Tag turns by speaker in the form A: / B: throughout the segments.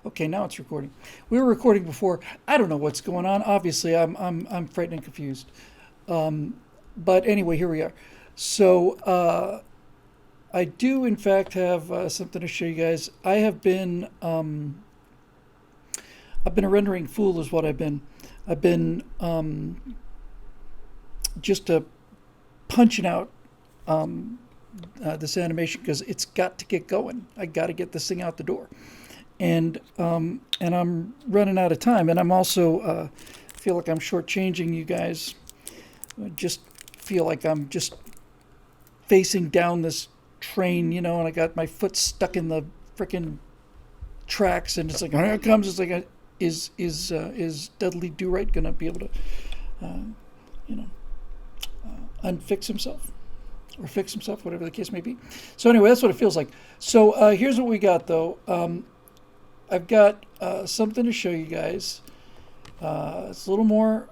A: Okay, now it's recording. We were recording before. I don't know what's going on. Obviously, I'm frightened and confused. But anyway, here we are. So I do, in fact, have something to show you guys. I've been a rendering fool, is what I've been. I've been just punching out this animation because it's got to get going. I got to get this thing out the door, and I'm running out of time. And I'm also feel like I'm shortchanging you guys. I just feel like I'm just facing down this train, and I got my foot stuck in the freaking tracks, and it's like, here it comes. It's like, is Dudley Do Right gonna be able to, you know, unfix himself or fix himself, whatever the case may be. So anyway, that's what it feels like. So here's what we got, though. I've got something to show you guys. It's a little more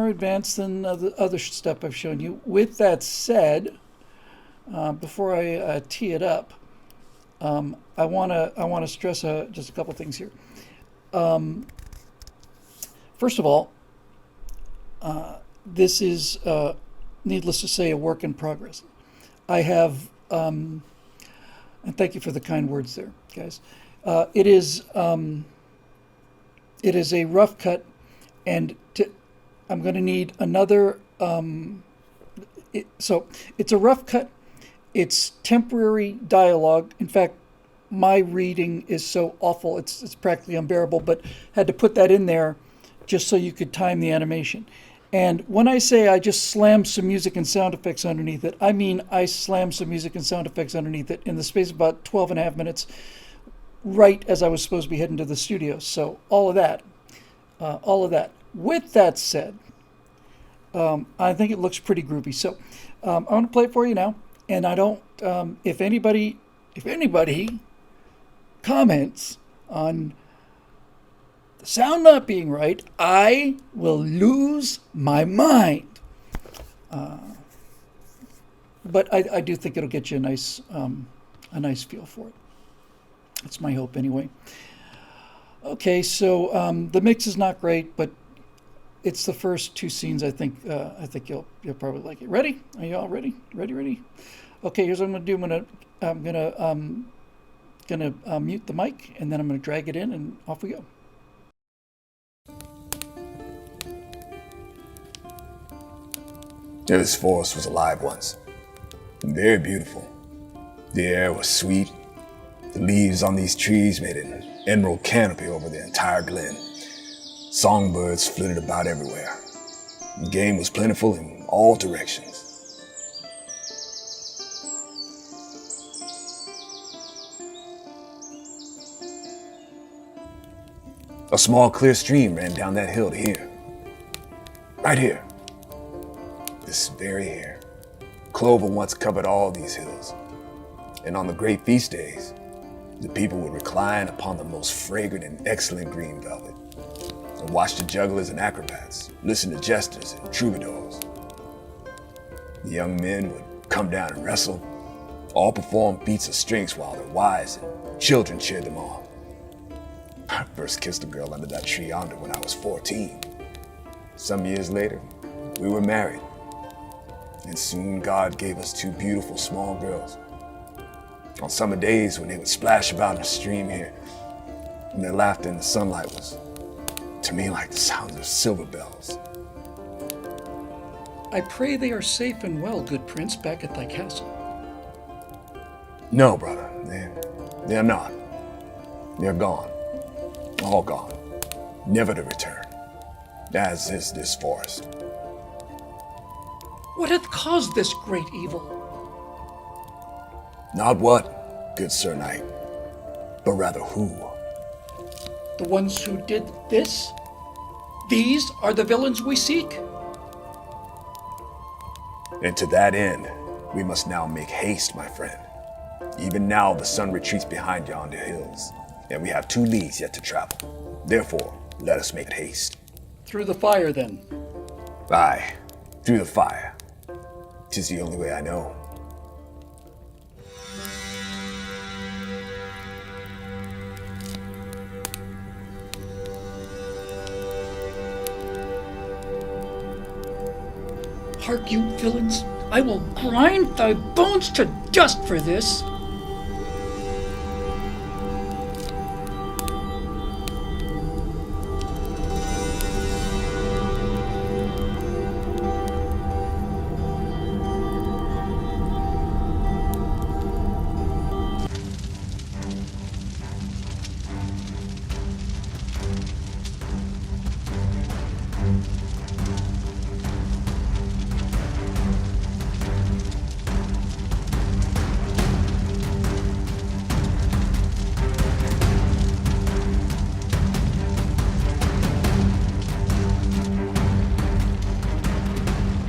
A: advanced than the other stuff I've shown you. With that said, before I tee it up, I wanna stress just a couple things here. First of all, this is needless to say a work in progress. I have, and thank you for the kind words there, guys. It is a rough cut, and I'm going to need another. So it's a rough cut. It's temporary dialogue. In fact, my reading is so awful, it's practically unbearable, but had to put that in there just so you could time the animation. And when I say I just slammed some music and sound effects underneath it, I mean I slammed some music and sound effects underneath it in the space of about 12 and a half minutes, right as I was supposed to be heading to the studio. So all of that. With that said, I think it looks pretty groovy. So I'm going to play it for you now. And I don't, if anybody comments on the sound not being right, I will lose my mind. But I do think it'll get you a nice feel for it. That's my hope, anyway. Okay, so the mix is not great, but it's the first two scenes. I think you'll probably like it. Ready? Are you all ready? Ready? Okay, here's what I'm gonna do. I'm gonna mute the mic, and then I'm gonna drag it in, and off we go.
B: This forest was alive once, and very beautiful. The air was sweet. The leaves on these trees made an emerald canopy over the entire glen. Songbirds flitted about everywhere. The game was plentiful in all directions. A small clear stream ran down that hill to here. Right here. This very here. Clover once covered all these hills. And on the great feast days, the people would recline upon the most fragrant and excellent green velvet and watch the jugglers and acrobats, listen to jesters and troubadours. The young men would come down and wrestle, all perform feats of strength while their wives and children cheered them on. I first kissed a girl under that tree yonder when I was 14. Some years later, we were married. And soon God gave us two beautiful small girls. On summer days when they would splash about in the stream here, and their laughter in the sunlight was, to me, like the sounds of silver bells.
A: I pray they are safe and well, good prince, back at thy castle.
B: No, brother, they're not. They're gone. All gone. Never to return. As is this forest.
A: What hath caused this great evil?
B: Not what, good Sir Knight, but rather who.
A: The ones who did this? These are the villains we seek?
B: And to that end, we must now make haste, my friend. Even now the sun retreats behind yonder hills, and we have 2 leagues yet to travel. Therefore, let us make haste.
A: Through the fire, then.
B: Aye, through the fire. 'Tis the only way I know.
A: Hark you, villains, I will grind thy bones to dust for this.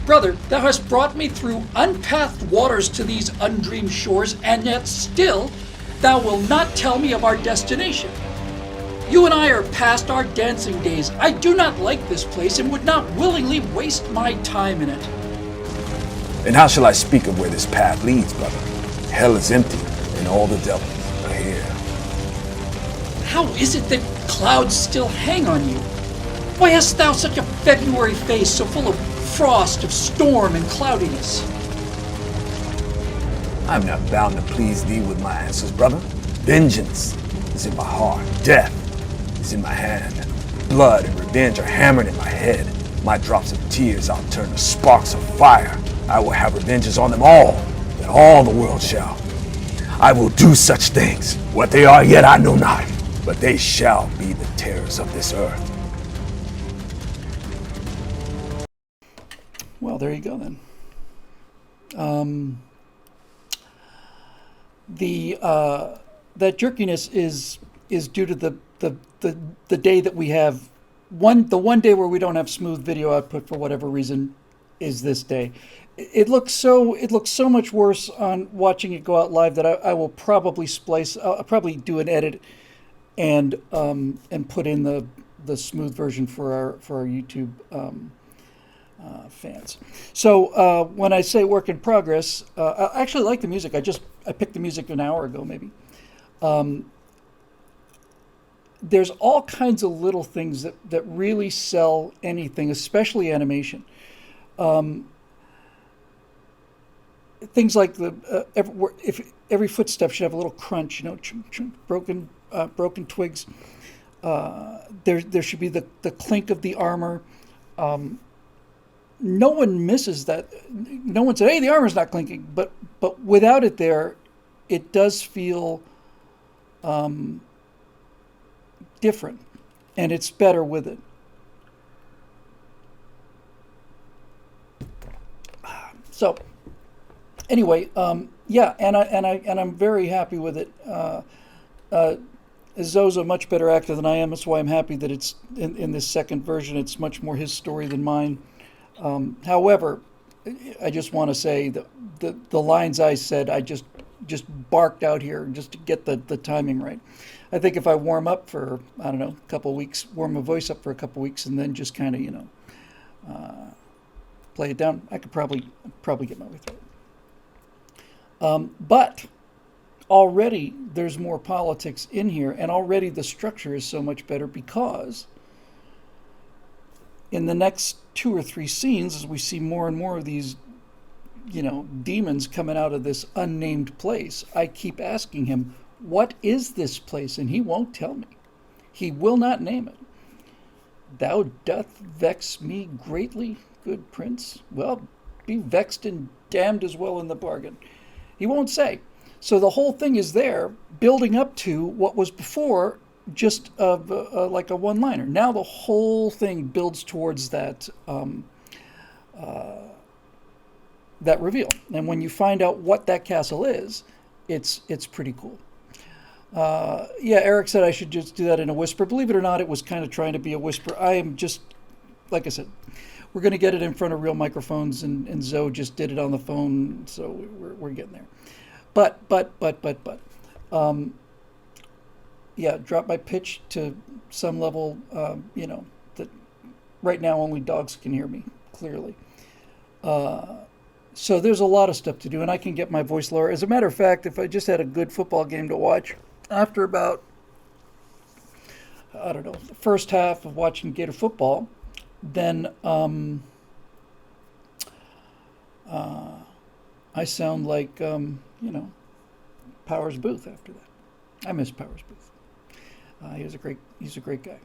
A: Brother, thou hast brought me through unpathed waters to these undreamed shores, and yet still thou wilt not tell me of our destination. You and I are past our dancing days. I do not like this place and would not willingly waste my time in it.
B: And how shall I speak of where this path leads, brother? Hell is empty, and all the devils are here.
A: How is it that clouds still hang on you? Why hast thou such a February face, so full of frost, of storm and cloudiness?
B: I am not bound to please thee with my answers, brother. Vengeance is in my heart. Death is in my hand. Blood and revenge are hammered in my head. My drops of tears I'll turn to sparks of fire. I will have revenges on them all, and all the world shall. I will do such things. What they are yet I know not, but they shall be the terrors of this earth.
A: Well, there you go then. That jerkiness is due to the day that we have the one day where we don't have smooth video output for whatever reason is this day. It looks so much worse on watching it go out live that I will probably splice. I'll probably do an edit and put in the smooth version for our YouTube fans. So when I say work in progress, I actually like the music. I picked the music an hour ago, maybe. There's all kinds of little things that really sell anything, especially animation. Things like if every footstep should have a little crunch, broken twigs. There should be the clink of the armor. No one misses that. No one said, "Hey, the armor's not clinking," but without it there, it does feel different, and it's better with it. So, anyway, yeah, and I'm very happy with it. Zoe's a much better actor than I am. That's why I'm happy that it's in this second version. It's much more his story than mine. However, I just want to say the lines I said, I just barked out here just to get the timing right. I think if I warm up for, I don't know, a couple of weeks, warm my voice up for a couple of weeks, and then just kind of, play it down, I could probably get my way through it. But already there's more politics in here, and already the structure is so much better because in the next 2 or 3 scenes, as we see more and more of these, demons coming out of this unnamed place, I keep asking him, what is this place? And he won't tell me. He will not name it. Thou doth vex me greatly, good prince. Well, be vexed and damned as well in the bargain. He won't say. So the whole thing is there, building up to what was before just like a one-liner. Now the whole thing builds towards that that reveal. And when you find out what that castle is, it's pretty cool. Yeah, Eric said I should just do that in a whisper. Believe it or not, it was kind of trying to be a whisper. I am just, like I said, we're going to get it in front of real microphones, and Zoe just did it on the phone, so we're getting there. But, yeah, drop my pitch to some level, that right now only dogs can hear me clearly. So there's a lot of stuff to do, and I can get my voice lower. As a matter of fact, if I just had a good football game to watch, after about, I don't know, the first half of watching Gator football, then I sound like, Powers Booth after that. I miss Powers Booth. He's a great guy.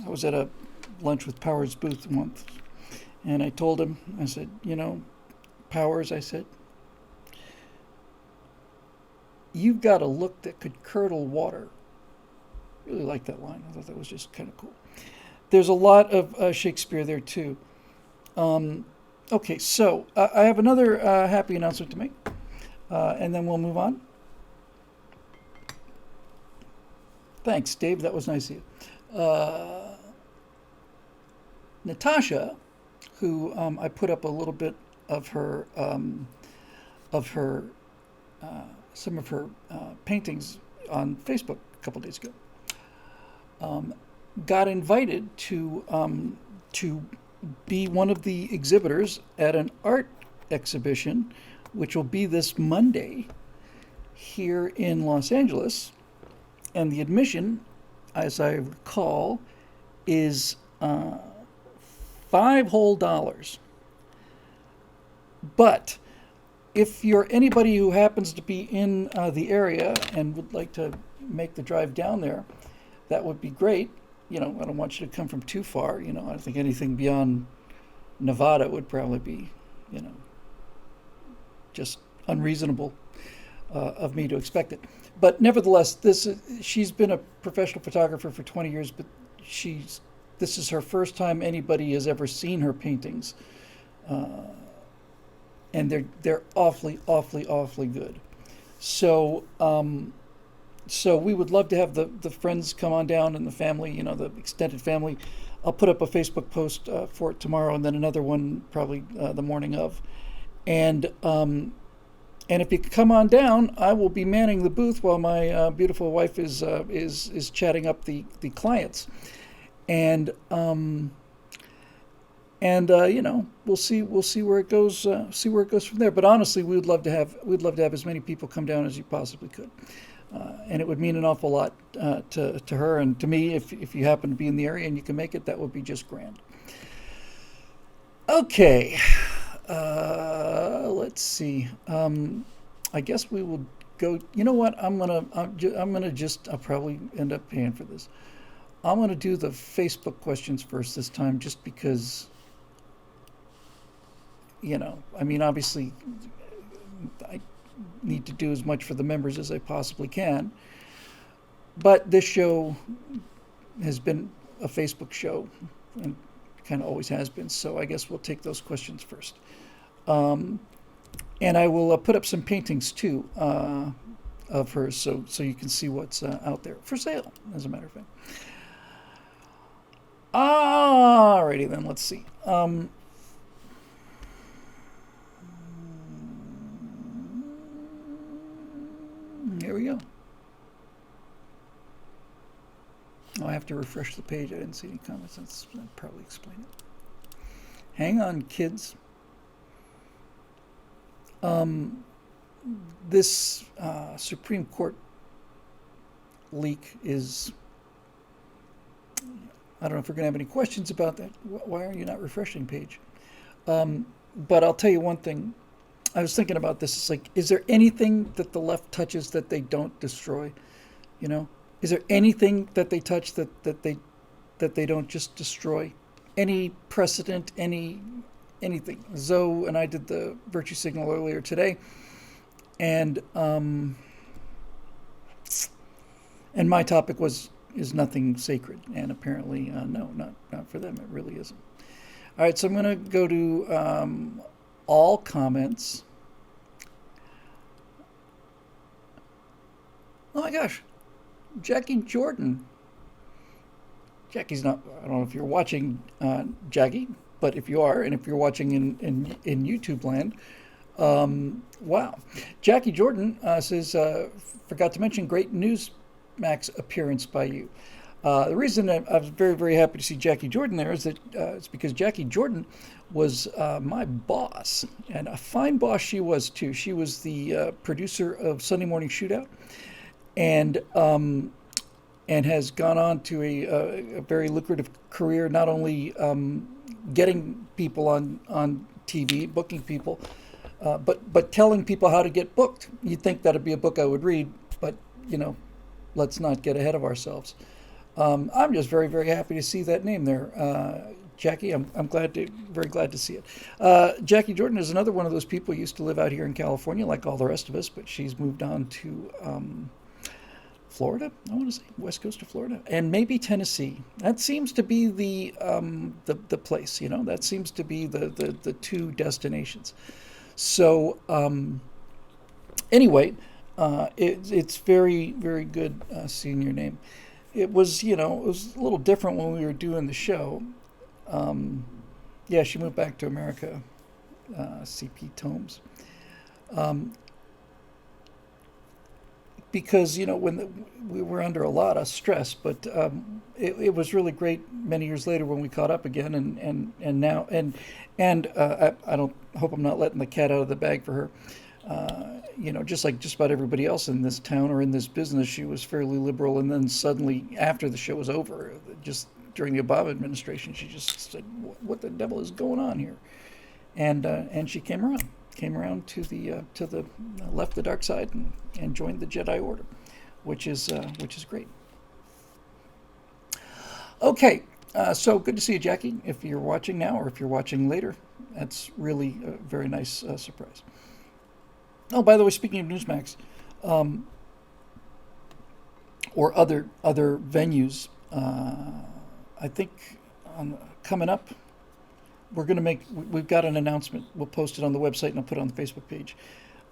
A: I was at a lunch with Powers Booth once, and I told him, I said, Powers, I said, you've got a look that could curdle water. Really like that line. I thought that was just kind of cool. There's a lot of Shakespeare there too. Okay, so I have another happy announcement to make, and then we'll move on. Thanks, Dave. That was nice of you. Natasha, who I put up a little bit of her some of her paintings on Facebook a couple days ago, got invited to be one of the exhibitors at an art exhibition, which will be this Monday here in Los Angeles. And the admission, as I recall, is $5 whole. But if you're anybody who happens to be in the area and would like to make the drive down there, that would be great. I don't want you to come from too far. I think anything beyond Nevada would probably be, just unreasonable of me to expect it. But nevertheless, she's been a professional photographer for 20 years, but this is her first time anybody has ever seen her paintings. And they're awfully good. So we would love to have the friends come on down and the family, the extended family. I'll put up a Facebook post for it tomorrow, and then another one probably the morning of. And if you come on down, I will be manning the booth while my beautiful wife is chatting up the clients, and we'll see where it goes. See where it goes from there. But honestly, we'd love to have as many people come down as you possibly could, and it would mean an awful lot to her and to me if you happen to be in the area and you can make it. That would be just grand. Okay, let's see. I guess we will go. You know what? I'll probably end up paying for this. I'm gonna do the Facebook questions first this time, just because. Obviously, I need to do as much for the members as I possibly can. But this show has been a Facebook show and kind of always has been. So I guess we'll take those questions first. And I will put up some paintings too of hers, so you can see what's out there for sale, as a matter of fact. Alrighty then, let's see. Here we go. I have to refresh the page. I didn't see any comments. That'll probably explain it. Hang on, kids. This Supreme Court leak is... I don't know if we're going to have any questions about that. Why are you not refreshing page? But I'll tell you one thing. I was thinking about this. It's like, is there anything that the left touches that they don't destroy? Is there anything that they touch that they don't just destroy? Any precedent, anything? Zoe and I did the virtue signal earlier today, and my topic is nothing sacred, and apparently no, not for them. It really isn't. All right, so I'm going to go to all comments. Oh my gosh, Jackie Jordan. Jackie's not, I don't know if you're watching, Jackie, but if you are, and if you're watching in YouTube land, wow. Jackie Jordan says, forgot to mention, great Newsmax appearance by you. The reason I was very, very happy to see Jackie Jordan there is that it's because Jackie Jordan was my boss, and a fine boss she was too. She was the producer of Sunday Morning Shootout, and has gone on to a very lucrative career, not only getting people on TV, booking people, but telling people how to get booked. You'd think that'd be a book I would read, but let's not get ahead of ourselves. I'm just very, very happy to see that name there, Jackie. I'm very glad to see it. Jackie Jordan is another one of those people who used to live out here in California, like all the rest of us, but she's moved on to Florida. I want to say west coast of Florida, and maybe Tennessee. That seems to be the place. That seems to be the two destinations. So anyway, it's very, very good seeing your name. It was it was a little different when we were doing the show. Yeah, she moved back to America. CP Tomes. Because when we were under a lot of stress, but it was really great many years later when we caught up again, and now I don't hope I'm not letting the cat out of the bag for her. Just like just about everybody else in this town or in this business, she was fairly liberal, and then suddenly after the show was over, just during the Obama administration, she just said, "What the devil is going on here?" And she came around to the left the dark side and joined the Jedi Order, which is great. Okay, so good to see you, Jackie. If you're watching now or if you're watching later, that's really a very nice surprise. Oh, by the way, speaking of Newsmax, or other venues, I think coming up, we've got an announcement. We'll post it on the website and I'll put it on the Facebook page.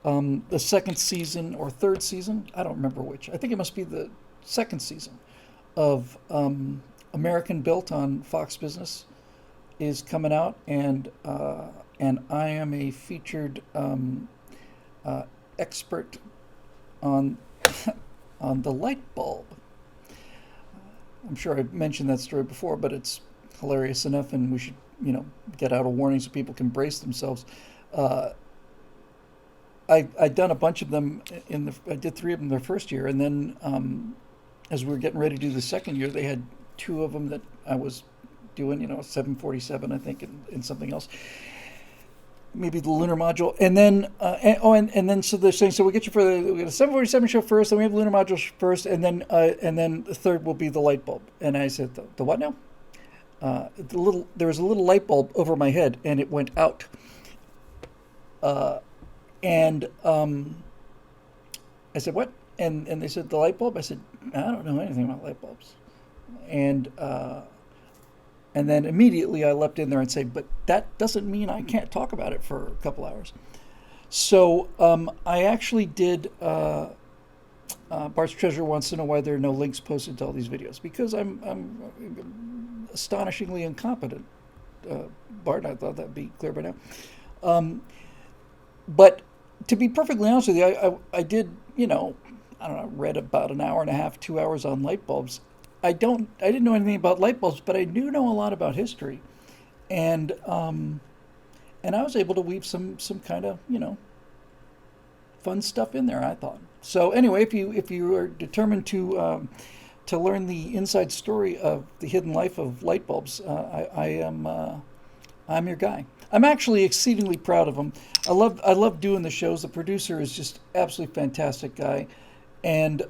A: The second season or third season, I don't remember which. I think it must be the second season of American Built on Fox Business is coming out, and I am a featured expert on on the light bulb. I'm sure I've mentioned that story before, but it's hilarious enough, and we should get out a warning so people can brace themselves. I'd done a bunch of them I did 3 of them their first year, and then as we were getting ready to do the second year, they had 2 of them that I was doing, 747, I think, and something else. Maybe the lunar module, and then and then so they're saying, so we get a 747 show first, then we have lunar module first, and then the third will be the light bulb. And I said, the what now? There was a little light bulb over my head, and it went out. And I said, what? And they said, the light bulb. I said, I don't know anything about light bulbs. And then immediately I leapt in there and said, but that doesn't mean I can't talk about it for a couple hours. So I actually did. Bart's Treasure wants to know why there are no links posted to all these videos, because I'm astonishingly incompetent. Bart, I thought that'd be clear by now. But to be perfectly honest with you, I did, I don't know, read about an hour and a half, 2 hours on light bulbs. I didn't know anything about light bulbs, but I do know a lot about history, and I was able to weave some kind of fun stuff in there, I thought. So anyway, if you are determined to learn the inside story of the hidden life of light bulbs, I'm your guy. I'm actually exceedingly proud of him. I love doing the shows. The producer is just absolutely fantastic guy, and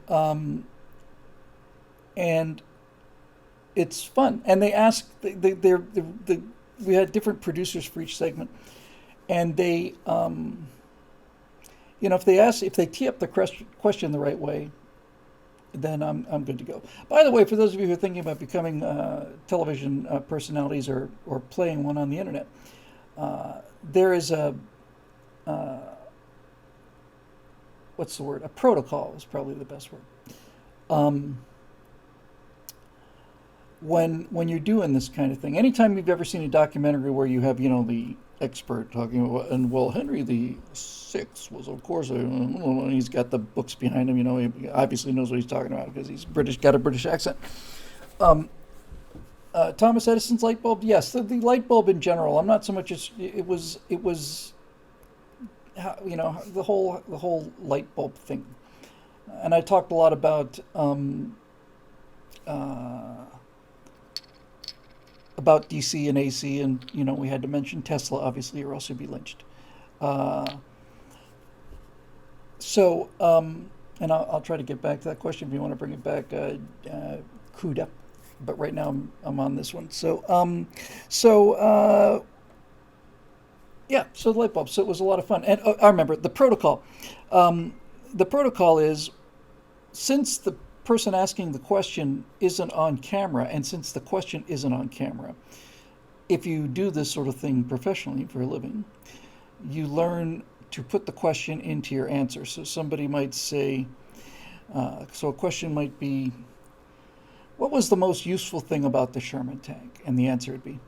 A: it's fun. And they ask, we had different producers for each segment, and they, if they tee up the question the right way, then I'm good to go. By the way, for those of you who are thinking about becoming television personalities or playing one on the internet, there is what's the word? A protocol is probably the best word. When you're doing this kind of thing, anytime you've ever seen a documentary where you have, the expert talking about, and well, Henry the Sixth was, of course, he's got the books behind him, he obviously knows what he's talking about because he's British, got a British accent. Thomas Edison's light bulb, yes, the light bulb in general. I'm not so much as it was, the whole light bulb thing, and I talked a lot about about DC and AC, and we had to mention Tesla, obviously, or else you'd be lynched. Uh, and I'll try to get back to that question if you want to bring it back, Kuda. But right now I'm on this one. So yeah, so the light bulb. So it was a lot of fun, and I remember the protocol. The protocol is, since the person asking the question isn't on camera, and since the question isn't on camera, if you do this sort of thing professionally for a living, you learn to put the question into your answer. So somebody might say, so a question might be, what was the most useful thing about the Sherman tank? And the answer would be,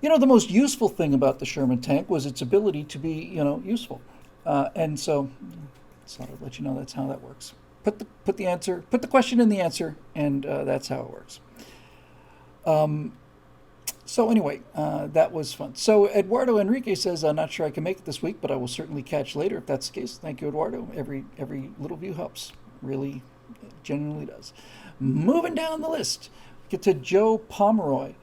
A: the most useful thing about the Sherman tank was its ability to be, useful. And so I'll let you know that's how that works. Put the question in the answer, and that's how it works. So anyway, that was fun. So Eduardo Enrique says, I'm not sure I can make it this week, but I will certainly catch later if that's the case. Thank you, Eduardo. Every little view helps. Really, genuinely does. Moving down the list, get to Joe Pomeroy.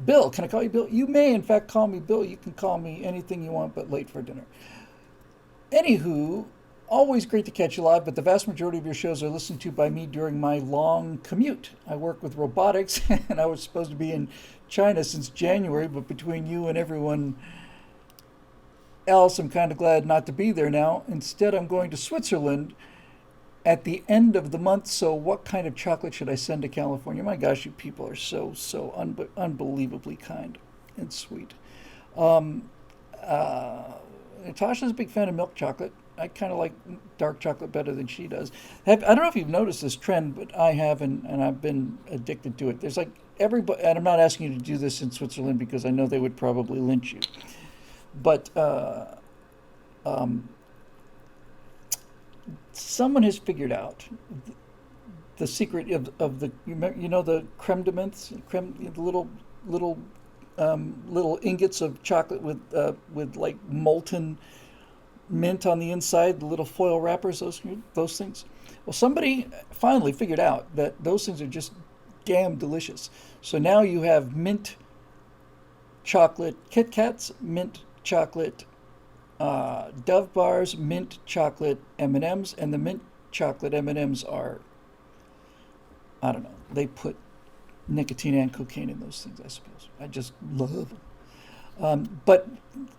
A: Bill, can I call you Bill? You may, in fact, call me Bill. You can call me anything you want, but late for dinner. Anywho, always great to catch you live, but the vast majority of your shows are listened to by me during my long commute. I work with robotics, and I was supposed to be in China since January, but between you and everyone else, I'm kind of glad not to be there now. Instead, I'm going to Switzerland at the end of the month. So what kind of chocolate should I send to California? My gosh, you people are so unbelievably kind and sweet. Natasha's a big fan of milk chocolate. I kind of like dark chocolate better than she does. I don't know if you've noticed this trend, but I have, and I've been addicted to it. There's like everybody, and I'm not asking you to do this in Switzerland because I know they would probably lynch you. But someone has figured out the secret of the the creme de menthe, the little ingots of chocolate with like molten mint on the inside, the little foil wrappers, those things. Well, somebody finally figured out that those things are just damn delicious. So now you have mint chocolate Kit Kats, mint chocolate Dove bars, mint chocolate M&Ms, and the mint chocolate M&Ms are, I don't know, they put nicotine and cocaine in those things, I suppose. I just love them. But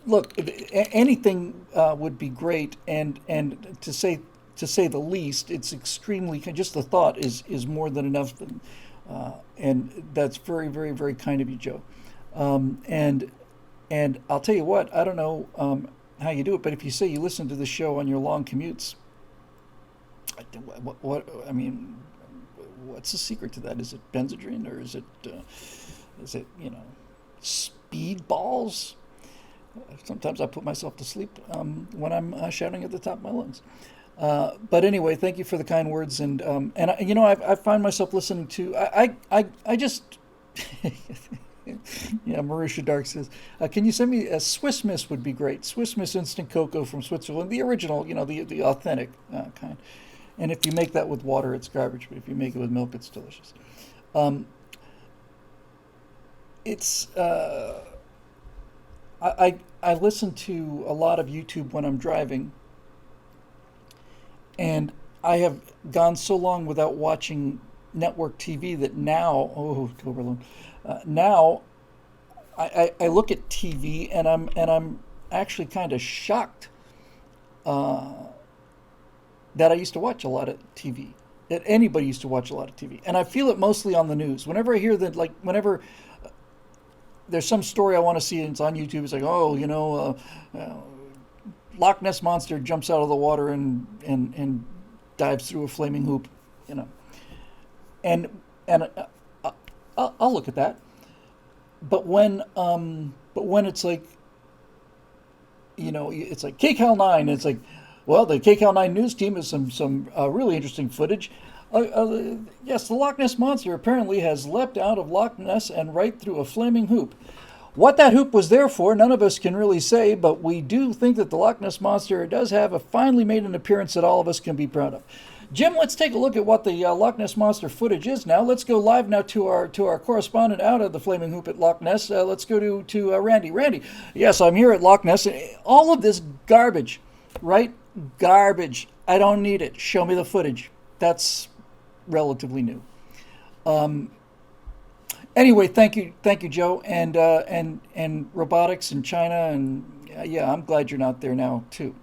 A: look, anything would be great, and to say the least, it's extremely, just the thought is more than enough. And that's very, very, very kind of you, Joe. And I'll tell you what, I don't know how you do it, but if you say you listen to the show on your long commutes, I mean, what's the secret to that? Is it Benzedrine, or is it speed balls? Sometimes I put myself to sleep when I'm shouting at the top of my lungs. But anyway, thank you for the kind words, and I find myself listening to I just yeah. Marusha Dark says, can you send me a Swiss Miss? Would be great. Swiss Miss instant cocoa from Switzerland, the original, the authentic kind. And if you make that with water, it's garbage. But if you make it with milk, it's delicious. It's I listen to a lot of YouTube when I'm driving, and I have gone so long without watching network TV that now, now I look at TV and I'm actually kind of shocked that I used to watch a lot of TV. That anybody used to watch a lot of TV, and I feel it mostly on the news. Whenever I hear that, like whenever there's some story I want to see and it's on YouTube, it's like, Loch Ness monster jumps out of the water and dives through a flaming hoop, and I'll look at that. But when it's like, it's like KCAL 9, and it's like, well, the KCAL 9 news team has some really interesting footage. Yes, the Loch Ness monster apparently has leapt out of Loch Ness and right through a flaming hoop. What that hoop was there for, none of us can really say, but we do think that the Loch Ness monster finally made an appearance that all of us can be proud of. Jim, let's take a look at what the Loch Ness Monster footage is now. Let's go live now to our correspondent out of the Flaming Hoop at Loch Ness. Let's go to Randy. Randy, yes, I'm here at Loch Ness. All of this garbage, right? Garbage. I don't need it. Show me the footage. That's relatively new. Anyway, thank you, Joe, and robotics in China, and yeah, I'm glad you're not there now too.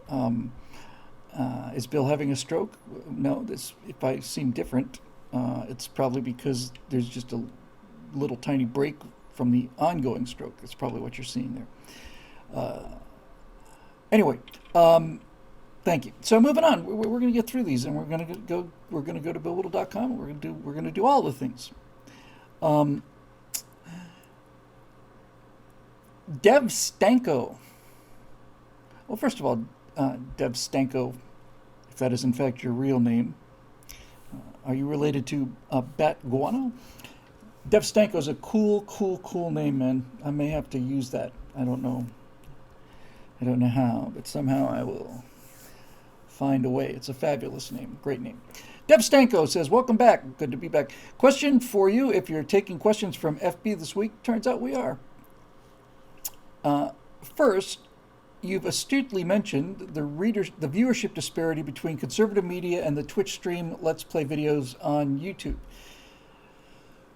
A: Is Bill having a stroke? No. This, if I seem different, it's probably because there's just a little tiny break from the ongoing stroke. That's probably what you're seeing there. Anyway, thank you. So moving on, we're going to get through these, and we're going to go. We're going to go to BillWhittle.com. We're going to do all the things. Dev Stanko. Well, first of all, Dev Stanko, if that is in fact your real name, are you related to Bat Guano? Dev Stanko is a cool name, man. I may have to use that. I don't know how, but somehow I will find a way. It's a fabulous name, great name. Dev Stanko says, welcome back. Good to be back. Question for you, if you're taking questions from FB this week. Turns out we are. First, you've astutely mentioned the viewership disparity between conservative media and the Twitch stream Let's Play videos on YouTube.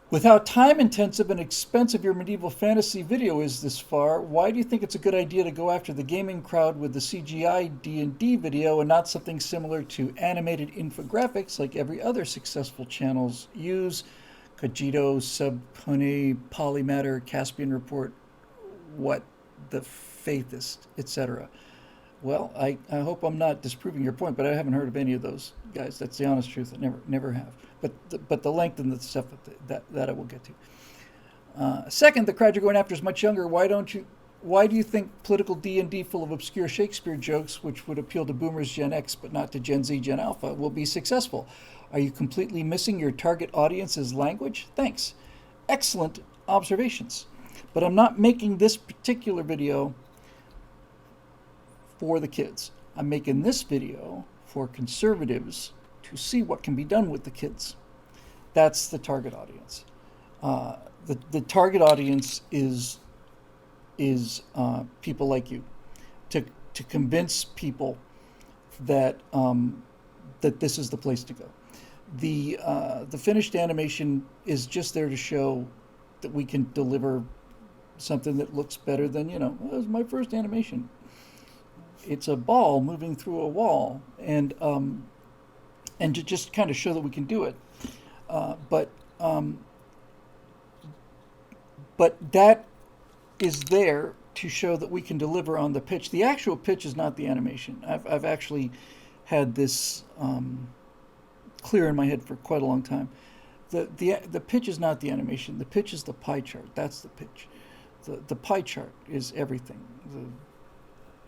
A: With how time-intensive and expensive your medieval fantasy video is this far, why do you think it's a good idea to go after the gaming crowd with the CGI D&D video and not something similar to animated infographics like every other successful channels use? Kajito, Subhoney, Polymatter, Caspian Report, What the Faithist, etc. Well, I hope I'm not disproving your point, but I haven't heard of any of those guys. That's the honest truth. I never have. But the length and the stuff that I will get to. Second, the crowd you're going after is much younger. Why do you think political D&D full of obscure Shakespeare jokes, which would appeal to boomers Gen X but not to Gen Z, Gen Alpha, will be successful? Are you completely missing your target audience's language? Thanks. Excellent observations. But I'm not making this particular video for the kids. I'm making this video for conservatives to see what can be done with the kids. That's the target audience. The target audience is people like you, to convince people that that this is the place to go. The finished animation is just there to show that we can deliver something that looks better than, it was my first animation. It's a ball moving through a wall, and to just kind of show that we can do it. But that is there to show that we can deliver on the pitch. The actual pitch is not the animation. I've actually had this clear in my head for quite a long time. The pitch is not the animation. The pitch is the pie chart. That's the pitch. The pie chart is everything. The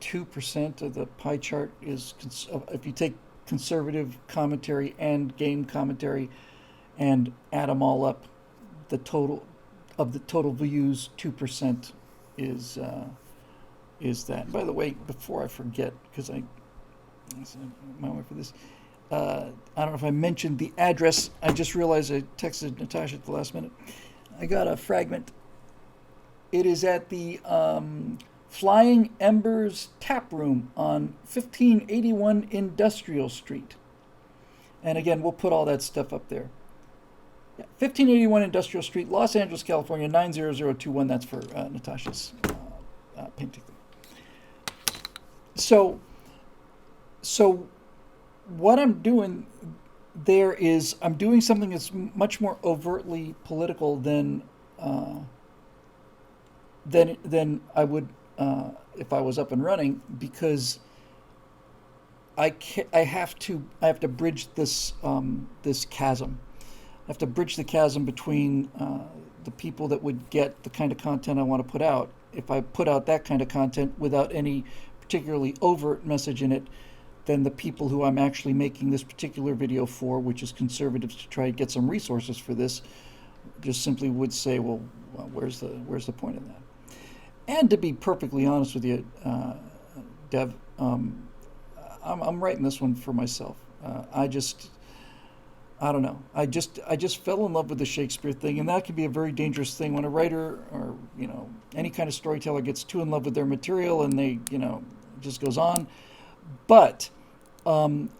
A: 2% of the pie chart is, if you take conservative commentary and game commentary and add them all up, the total views, 2% is that. And by the way, before I forget, because I might wait for this, I don't know if I mentioned the address. I just realized I texted Natasha at the last minute. I got a fragment. It is at the Flying Embers Tap Room on 1581 Industrial Street. And again, we'll put all that stuff up there. Yeah, 1581 Industrial Street, Los Angeles, California, 90021. That's for Natasha's painting. So what I'm doing there is I'm doing something that's much more overtly political than I would if I was up and running, because I have to bridge this this chasm. I have to bridge the chasm between the people that would get the kind of content I want to put out. If I put out that kind of content without any particularly overt message in it, then the people who I'm actually making this particular video for, which is conservatives, to try to get some resources for this, just simply would say, well, where's the point in that? And to be perfectly honest with you, Dev, I'm writing this one for myself. I don't know. I just fell in love with the Shakespeare thing, and that can be a very dangerous thing when a writer or any kind of storyteller gets too in love with their material and they just goes on. But um,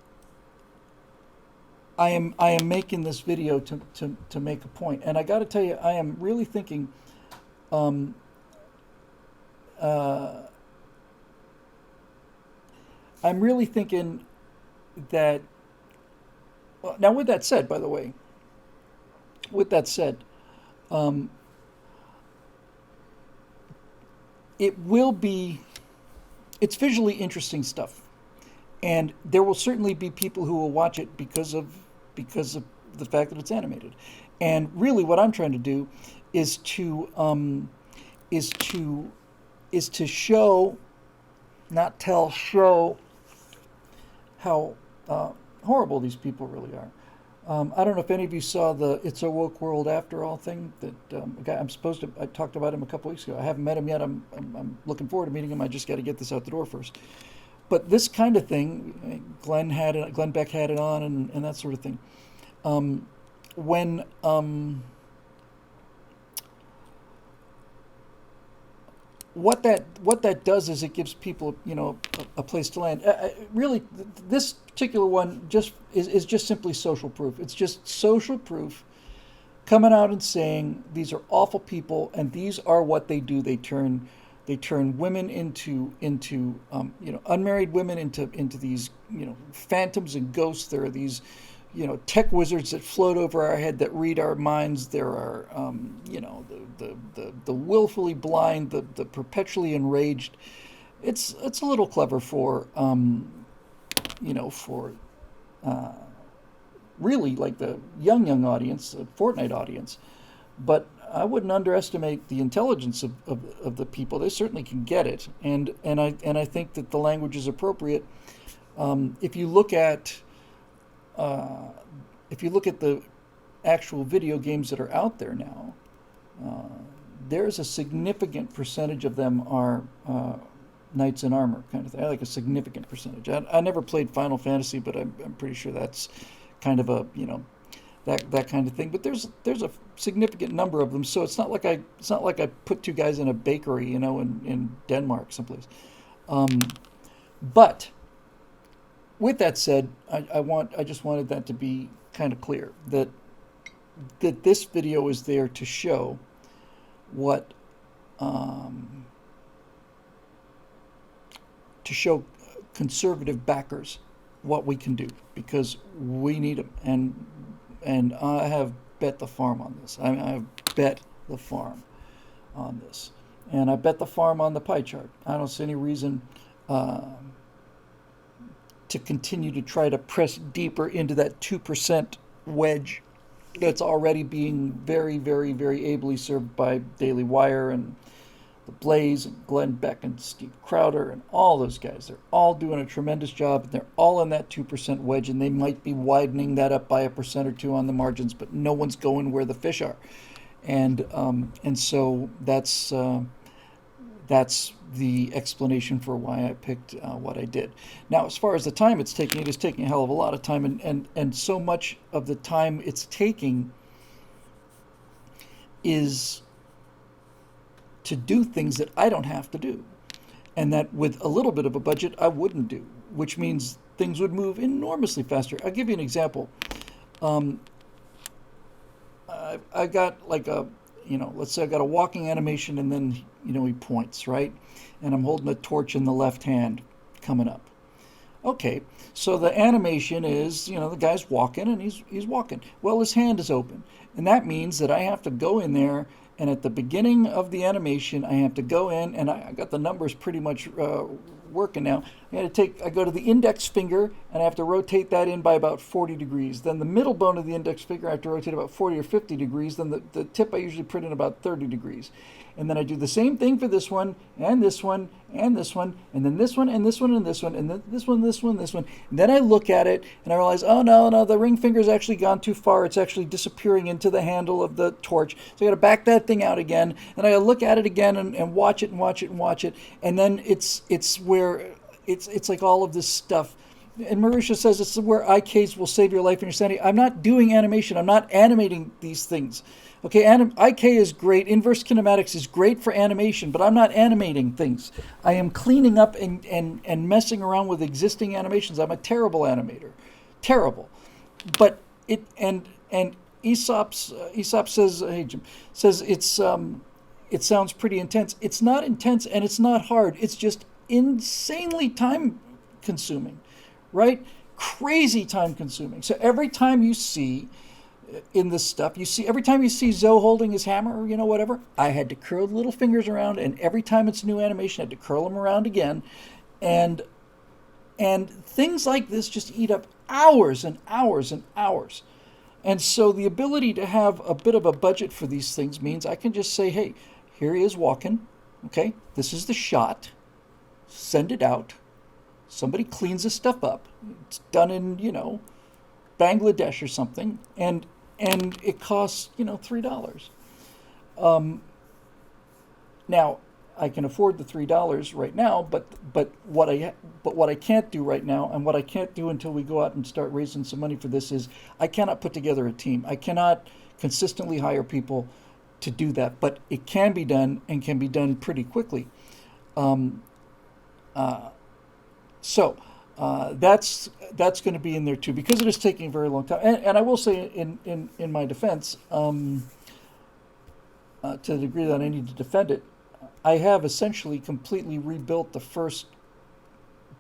A: I am making this video to make a point, and I got to tell you, I am really thinking. Um, uh, I'm really thinking that. Now, with that said, by the way, with that said, um, it will be. It's visually interesting stuff, and there will certainly be people who will watch it because of the fact that it's animated. And really, what I'm trying to do is to is to is to show, not tell, show how horrible these people really are. I don't know if any of you saw the "It's a Woke World After All" thing that a guy I'm supposed to. I talked about him a couple weeks ago. I haven't met him yet. I'm looking forward to meeting him. I just got to get this out the door first. But this kind of thing, Glenn Beck had it on, and that sort of thing. When what that does is it gives people a place to land. Really, this particular one is just simply social proof. It's just social proof coming out and saying these are awful people and these are what they do. They turn women into unmarried women into these phantoms and ghosts. There are these tech wizards that float over our head that read our minds. There are the willfully blind, the perpetually enraged. It's a little clever for for really like the young audience, the Fortnite audience. But I wouldn't underestimate the intelligence of the people. They certainly can get it, and I think that the language is appropriate. If you look at the actual video games that are out there now, there's a significant percentage of them are knights in armor kind of thing. Like a significant percentage. I never played Final Fantasy, but I'm pretty sure that's kind of a that kind of thing. But there's a significant number of them. So it's not like I put two guys in a bakery, in Denmark someplace. But with that said, I just wanted that to be kind of clear that this video is there to show what to show conservative backers what we can do, because we need them, and I have bet the farm on this. I have bet the farm on this, and I bet the farm on the pie chart. I don't see any reason to continue to try to press deeper into that 2% wedge that's already being very, very, very ably served by Daily Wire and The Blaze and Glenn Beck and Steve Crowder and all those guys. They're all doing a tremendous job, and they're all in that 2% wedge, and they might be widening that up by 1% or 2% on the margins, but no one's going where the fish are. And so that's the explanation for why I picked what I did. Now, as far as the time it's taking, it is taking a hell of a lot of time, and so much of the time it's taking is to do things that I don't have to do, and that with a little bit of a budget I wouldn't do, which means things would move enormously faster. I'll give you an example. I got like let's say I got a walking animation, and then he points, right? And I'm holding a torch in the left hand coming up. Okay, so the animation is, the guy's walking and he's walking. Well, his hand is open. And that means that I have to go in there, and at the beginning of the animation, I have to go in, and I got the numbers pretty much working now. I go to the index finger, and I have to rotate that in by about 40 degrees. Then the middle bone of the index finger, I have to rotate about 40 or 50 degrees. Then the tip I usually put in about 30 degrees. And then I do the same thing for this one, and this one, and this one, and then this one, and this one, and this one, and then this one, this one, this one. And then I look at it, and I realize, oh, no, the ring finger's actually gone too far. It's actually disappearing into the handle of the torch. So I got to back that thing out again, and I got to look at it again and watch it and watch it and watch it. And then it's where it's like all of this stuff And Marisha says it's where IKs will save your life and your sanity. I'm not doing animation. I'm not animating these things. Okay, IK is great. Inverse kinematics is great for animation, but I'm not animating things. I am cleaning up and messing around with existing animations. I'm a terrible animator. Terrible. But and Aesop says, hey Jim, says it sounds pretty intense. It's not intense and it's not hard. It's just insanely time consuming, right? Crazy time consuming. So every time you see in this stuff, every time you see Zoe holding his hammer, or whatever, I had to curl the little fingers around, and every time it's new animation, I had to curl them around again, and things like this just eat up hours and hours and hours. And so the ability to have a bit of a budget for these things means I can just say, hey, here he is walking. Okay, this is the shot. Send it out. Somebody cleans this stuff up. It's done in, Bangladesh or something, and it costs, $3. Now, I can afford the $3 right now, but what I can't do right now, and what I can't do until we go out and start raising some money for this, is I cannot put together a team. I cannot consistently hire people to do that, but it can be done and can be done pretty quickly. So that's going to be in there too, because it is taking a very long time. And I will say, in my defense, to the degree that I need to defend it, I have essentially completely rebuilt the first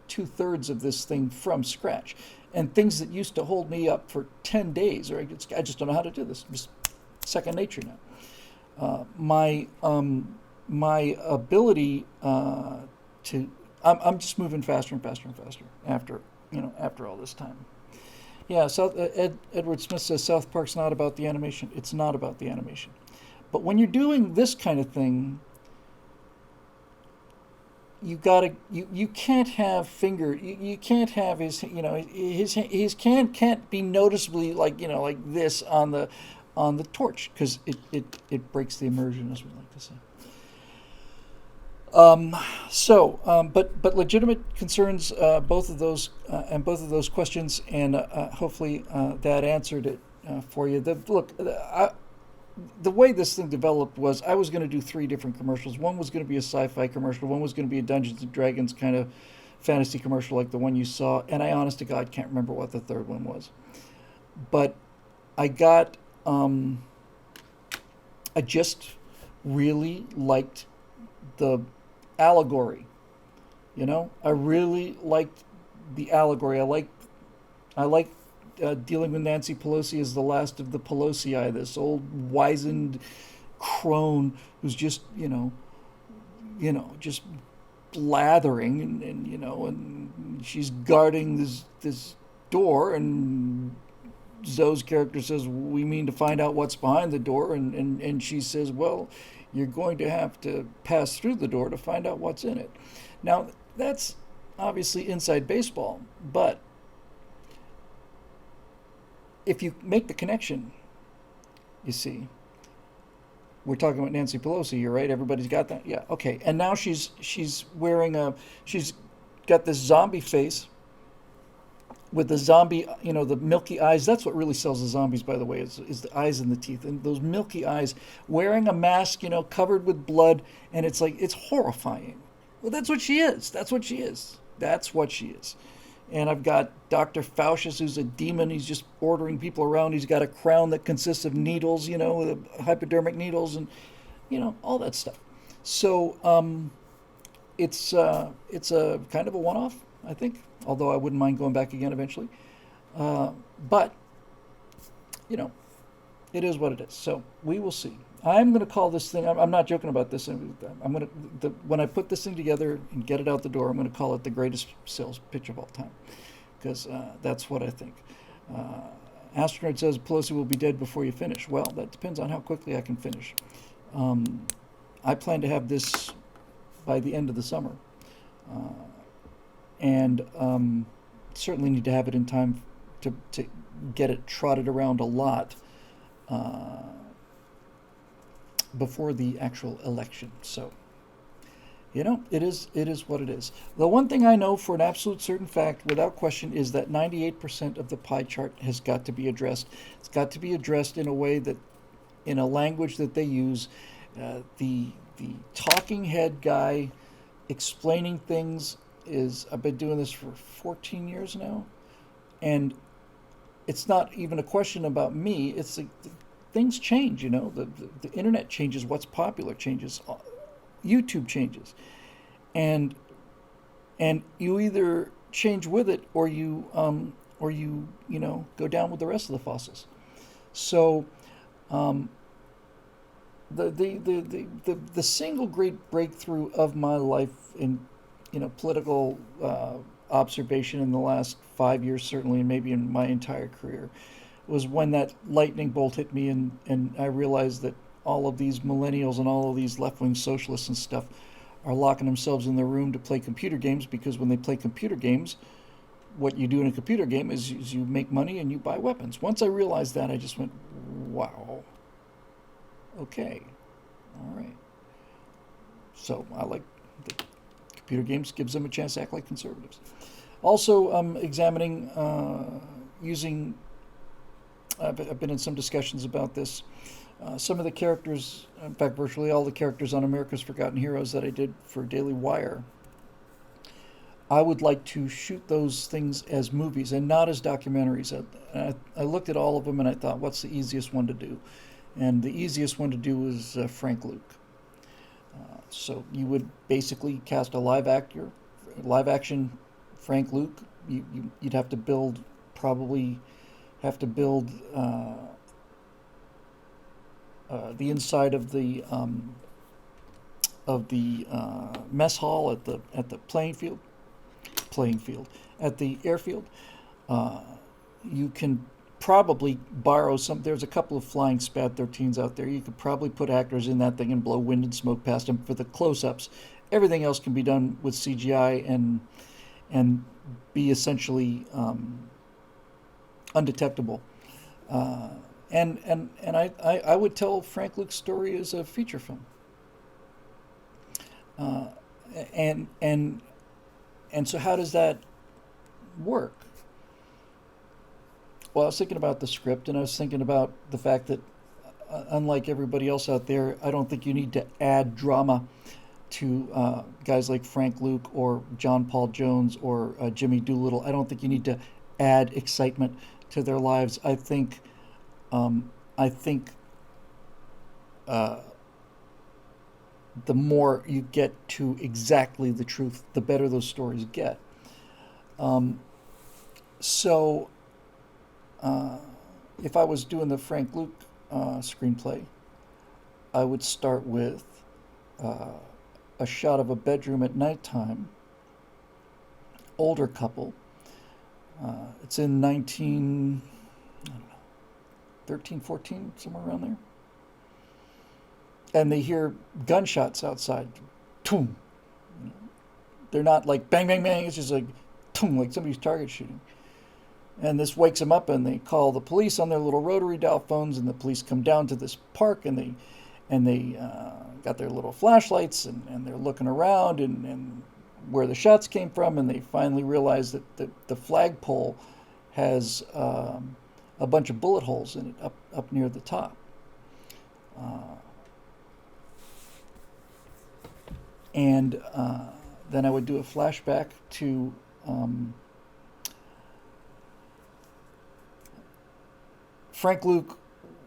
A: 2/3 of this thing from scratch, and things that used to hold me up for 10 days, or I just don't know how to do this. Just second nature now. My ability to I'm just moving faster and faster and faster after all this time. Yeah, Edward Smith says South Park's not about the animation. It's not about the animation. But when you're doing this kind of thing, you can't have you can't have his hand can't be noticeably like this on the torch, because it breaks the immersion, as we like to say. But legitimate concerns, both of those questions, and hopefully that answered it for you. The way this thing developed was I was going to do 3 different commercials. One was going to be a sci-fi commercial. One was going to be a Dungeons and Dragons kind of fantasy commercial like the one you saw. And I, honest to God, can't remember what the third one was. But I just really liked the allegory. I really liked the allegory. I liked dealing with Nancy Pelosi as the last of the Pelosi, this old wizened crone who's just just blathering, and she's guarding this door, and Zoe's character says, we mean to find out what's behind the door, and she says, well, you're going to have to pass through the door to find out what's in it. Now, that's obviously inside baseball, but if you make the connection, you see, we're talking about Nancy Pelosi here, right? Everybody's got that? Yeah, okay. And now she's wearing she's got this zombie face with the zombie, the milky eyes. That's what really sells the zombies, by the way, is the eyes and the teeth. And those milky eyes, wearing a mask, covered with blood, and it's horrifying. Well, that's what she is. That's what she is. That's what she is. And I've got Dr. Faustus, who's a demon. He's just ordering people around. He's got a crown that consists of needles, hypodermic needles, and, all that stuff. So it's a kind of a one-off, I think, although I wouldn't mind going back again eventually. But, it is what it is. So we will see. I'm going to call this thing, I'm not joking about this. When I put this thing together and get it out the door, I'm going to call it the greatest sales pitch of all time, because that's what I think. Astronaut says Pelosi will be dead before you finish. Well, that depends on how quickly I can finish. I plan to have this by the end of the summer. And certainly need to have it in time to get it trotted around a lot before the actual election. So It is what it is. The one thing I know for an absolute certain fact, without question, is that 98% of the pie chart has got to be addressed. It's got to be addressed in a way that, in a language that they use. The talking head guy explaining things is, I've been doing this for 14 years now, and it's not even a question about me. It's things change. The internet changes. What's popular changes. YouTube changes, and you either change with it, or you go down with the rest of the fossils. So the single great breakthrough of my life in political observation in the last 5 years, certainly, and maybe in my entire career, was when that lightning bolt hit me, and I realized that all of these millennials and all of these left-wing socialists and stuff are locking themselves in their room to play computer games, because when they play computer games, what you do in a computer game is you make money and you buy weapons. Once I realized that, I just went, wow, okay, all right. So I like the computer games, gives them a chance to act like conservatives. Also, examining, using, I've been in some discussions about this. Some of the characters, in fact, virtually all the characters on America's Forgotten Heroes that I did for Daily Wire, I would like to shoot those things as movies and not as documentaries. I looked at all of them and I thought, what's the easiest one to do? And the easiest one to do was Frank Luke. So you would basically cast a live action Frank Luke. You'd have to build, the inside of the mess hall at the playing field at the airfield. You can probably borrow some. There's a couple of flying SPAD 13s out there. You could probably put actors in that thing and blow wind and smoke past them for the close-ups. Everything else can be done with CGI and be essentially undetectable. And I would tell Frank Luke's story as a feature film. And so how does that work? Well, I was thinking about the script, and I was thinking about the fact that, unlike everybody else out there, I don't think you need to add drama to guys like Frank Luke or John Paul Jones or Jimmy Doolittle. I don't think you need to add excitement to their lives. I think the more you get to exactly the truth, the better those stories get. So if I was doing the Frank Luke screenplay, I would start with a shot of a bedroom at nighttime, older couple. It's in 13, 14, somewhere around there. And they hear gunshots outside. Toom. They're not like bang, bang, bang. It's just like toom, like somebody's target shooting. And this wakes them up, and they call the police on their little rotary dial phones, and the police come down to this park, and they got their little flashlights, and they're looking around and where the shots came from, and they finally realize that the flagpole has a bunch of bullet holes in it up near the top. And then I would do a flashback to Frank Luke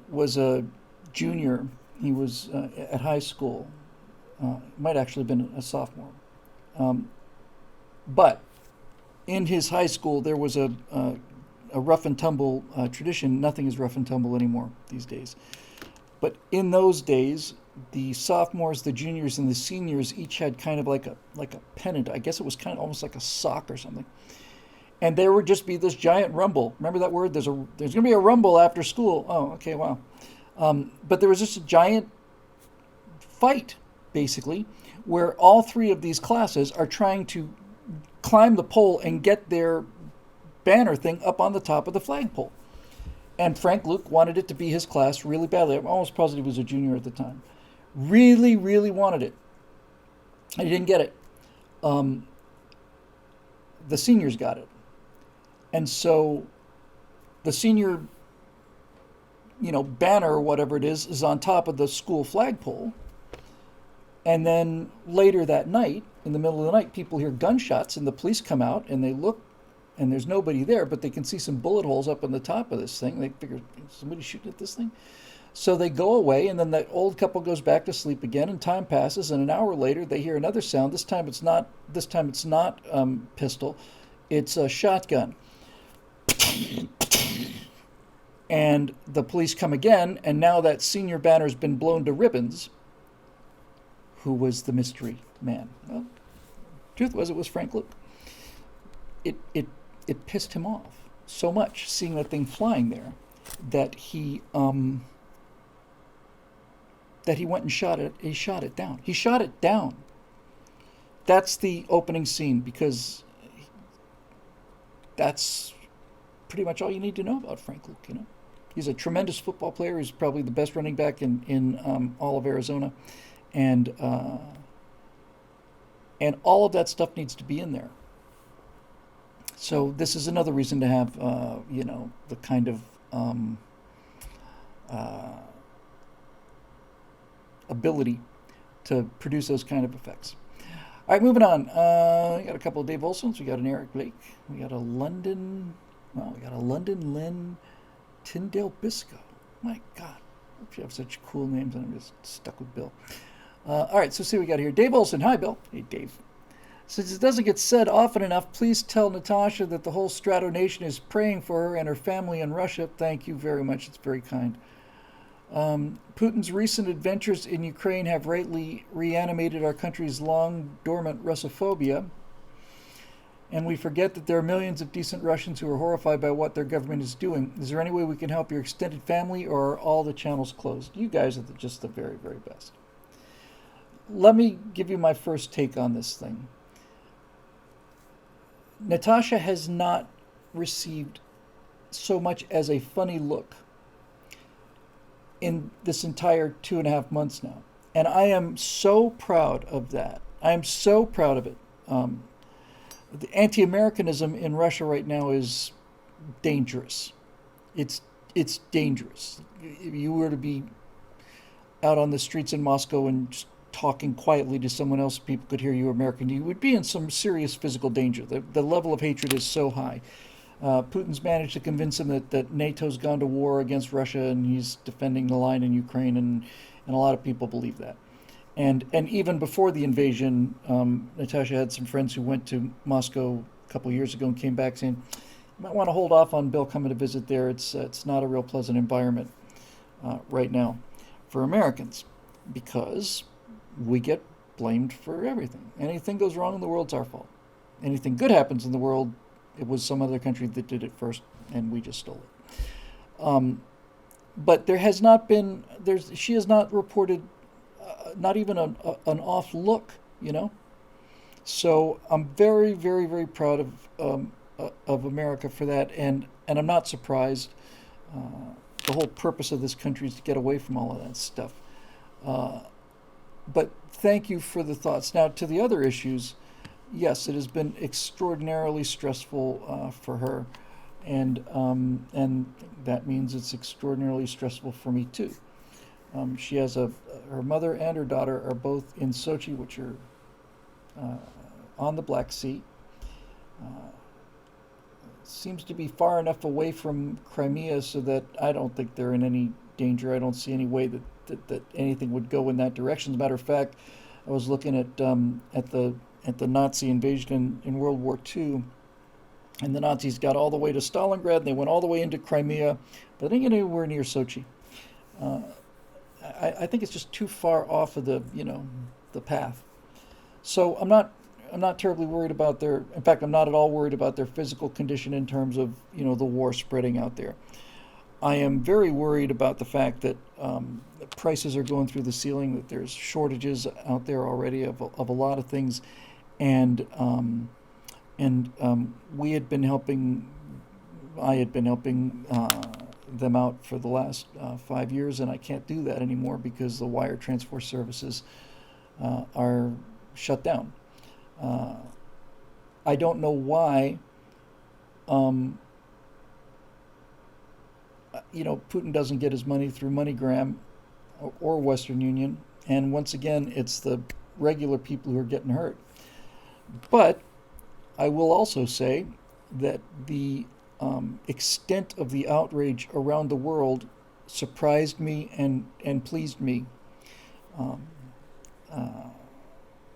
A: was a junior. He was at high school. Might actually have been a sophomore. But in his high school, there was a rough and tumble tradition. Nothing is rough and tumble anymore these days. But in those days, the sophomores, the juniors, and the seniors each had kind of like a pennant. I guess it was kind of almost like a sock or something. And there would just be this giant rumble. Remember that word? There's going to be a rumble after school. Oh, okay, wow. But there was just a giant fight, basically, where all three of these classes are trying to climb the pole and get their banner thing up on the top of the flagpole. And Frank Luke wanted it to be his class really badly. I'm almost positive he was a junior at the time. Really, really wanted it. and he didn't get it. Um, the seniors got it, and so the senior, banner or whatever it is on top of the school flagpole. And then later that night, in the middle of the night, people hear gunshots, and the police come out and they look, and there's nobody there, but they can see some bullet holes up on the top of this thing. They figure somebody's shooting at this thing. So they go away, and then that old couple goes back to sleep again, and time passes, and an hour later they hear another sound. This time it's not. Pistol, it's a shotgun. And the police come again, and now that senior banner's been blown to ribbons. Who was the mystery man? Well, truth was, it was Frank Luke. It pissed him off so much seeing that thing flying there that he went and shot it. He shot it down. He shot it down. That's the opening scene, because that's pretty much all you need to know about Frank Luke. He's a tremendous football player. He's probably the best running back in all of Arizona. And all of that stuff needs to be in there. So this is another reason to have, the kind of ability to produce those kind of effects. All right, moving on. We got a couple of Dave Olsons. We got an Eric Blake. We got a London Len Tyndale Bisco. My God, you have such cool names, and I'm just stuck with Bill. All right, so see what we got here. Dave Olson. Hi, Bill. Hey, Dave. Since it doesn't get said often enough, please tell Natasha that the whole Strato Nation is praying for her and her family in Russia. Thank you very much. It's very kind. Putin's recent adventures in Ukraine have greatly reanimated our country's long dormant Russophobia. And we forget that there are millions of decent Russians who are horrified by what their government is doing. Is there any way we can help your extended family, or are all the channels closed? You guys are just the very, very best. Let me give you my first take on this thing. Natasha has not received so much as a funny look in this entire 2.5 months now. And I am so proud of that. I am so proud of it. The anti-Americanism in Russia right now is dangerous. It's dangerous. If you were to be out on the streets in Moscow and just talking quietly to someone else, people could hear you were American, you would be in some serious physical danger. The level of hatred is so high. Putin's managed to convince him that NATO's gone to war against Russia and he's defending the line in Ukraine, and a lot of people believe that. And even before the invasion, Natasha had some friends who went to Moscow a couple of years ago and came back saying, you might want to hold off on Bill coming to visit there. It's not a real pleasant environment right now for Americans, because we get blamed for everything. Anything goes wrong in the world, it's our fault. Anything good happens in the world, it was some other country that did it first, and we just stole it. But there has not been, she has not reported not even an off look, So I'm very, very, very proud of America for that, and I'm not surprised. The whole purpose of this country is to get away from all of that stuff. But thank you for the thoughts. Now, to the other issues, yes, it has been extraordinarily stressful for her, and that means it's extraordinarily stressful for me too. She has her mother and her daughter are both in Sochi, which are on the Black Sea. Seems to be far enough away from Crimea so that I don't think they're in any danger. I don't see any way that anything would go in that direction. As a matter of fact, I was looking at the Nazi invasion in World War II, and the Nazis got all the way to Stalingrad, and they went all the way into Crimea, but they didn't get anywhere near Sochi. I think it's just too far off of the path. So I'm not terribly worried about their. In fact, I'm not at all worried about their physical condition in terms of the war spreading out there. I am very worried about the fact that the prices are going through the ceiling, that there's shortages out there already of a lot of things, and we had been helping. I had been helping them out for the last 5 years, and I can't do that anymore because the wire transfer services are shut down. I don't know why, um, Putin doesn't get his money through MoneyGram or Western Union. And once again, it's the regular people who are getting hurt. But I will also say that the extent of the outrage around the world surprised me and pleased me. Um, uh,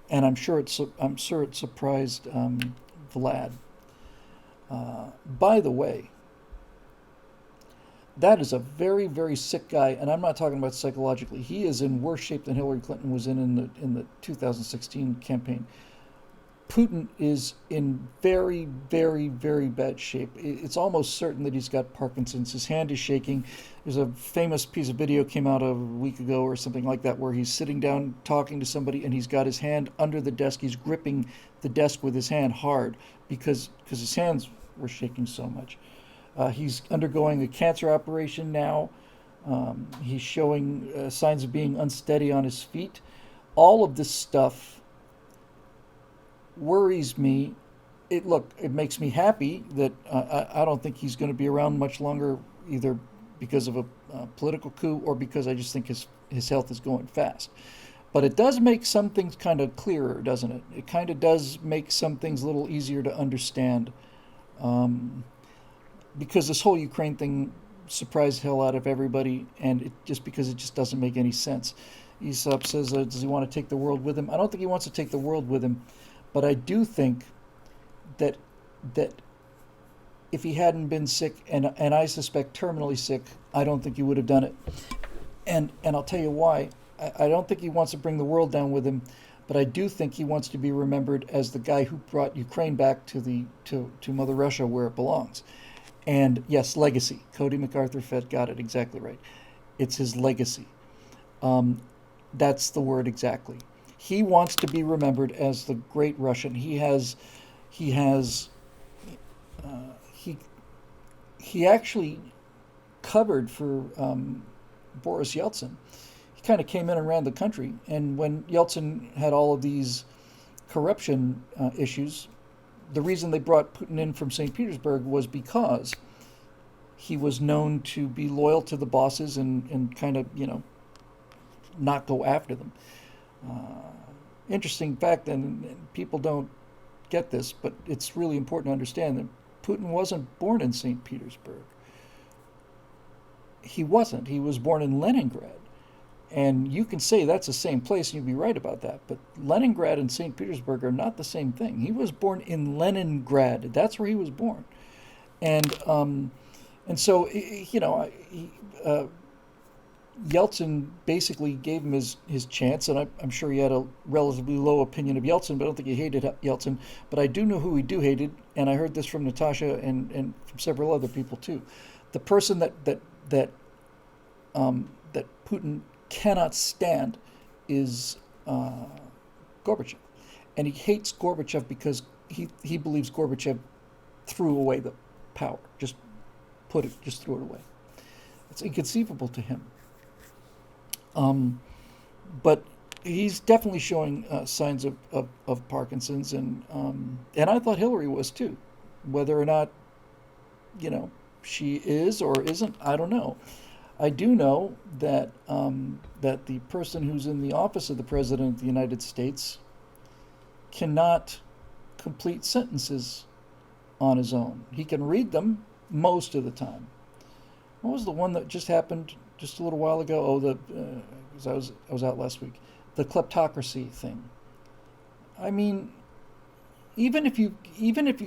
A: and I'm sure it surprised Vlad. By the way, that is a very, very sick guy, and I'm not talking about psychologically. He is in worse shape than Hillary Clinton was in the 2016 campaign. Putin is in very, very, very bad shape. It's almost certain that he's got Parkinson's. His hand is shaking. There's a famous piece of video came out a week ago or something like that where he's sitting down talking to somebody and he's got his hand under the desk. He's gripping the desk with his hand hard because his hands were shaking so much. He's undergoing a cancer operation now. He's showing signs of being unsteady on his feet. All of this stuff worries me. It makes me happy that I don't think he's going to be around much longer, either because of a political coup or because I just think his health is going fast. But it does make some things kind of clearer, doesn't it? It kind of does make some things a little easier to understand. Because this whole Ukraine thing surprised the hell out of everybody, and because it just doesn't make any sense. Aesop says, does he want to take the world with him? I don't think he wants to take the world with him, but I do think that if he hadn't been sick, and I suspect terminally sick, I don't think he would have done it. And I'll tell you why. I don't think he wants to bring the world down with him, but I do think he wants to be remembered as the guy who brought Ukraine back to Mother Russia where it belongs. And yes, legacy. Cody MacArthur Fett got it exactly right. It's his legacy. That's the word exactly. He wants to be remembered as the great Russian. He actually covered for Boris Yeltsin. He kind of came in and ran the country. And when Yeltsin had all of these corruption issues, the reason they brought Putin in from St. Petersburg was because he was known to be loyal to the bosses and kind of, not go after them. Interesting fact, and people don't get this, but it's really important to understand that Putin wasn't born in St. Petersburg. He wasn't. He was born in Leningrad. And you can say that's the same place, and you'd be right about that. But Leningrad and St. Petersburg are not the same thing. He was born in Leningrad. That's where he was born. And so, Yeltsin basically gave him his chance, and I'm sure he had a relatively low opinion of Yeltsin, but I don't think he hated Yeltsin. But I do know who he hated, and I heard this from Natasha and from several other people too. The person that Putin cannot stand is Gorbachev, and he hates Gorbachev because he believes Gorbachev threw away the power, just threw it away. It's inconceivable to him. But he's definitely showing signs of Parkinson's, and I thought Hillary was too. Whether or not, she is or isn't, I don't know. I do know that that the person who's in the office of the President of the United States cannot complete sentences on his own. He can read them most of the time. What was the one that just happened just a little while ago? Oh, because I was out last week. The kleptocracy thing. I mean, even if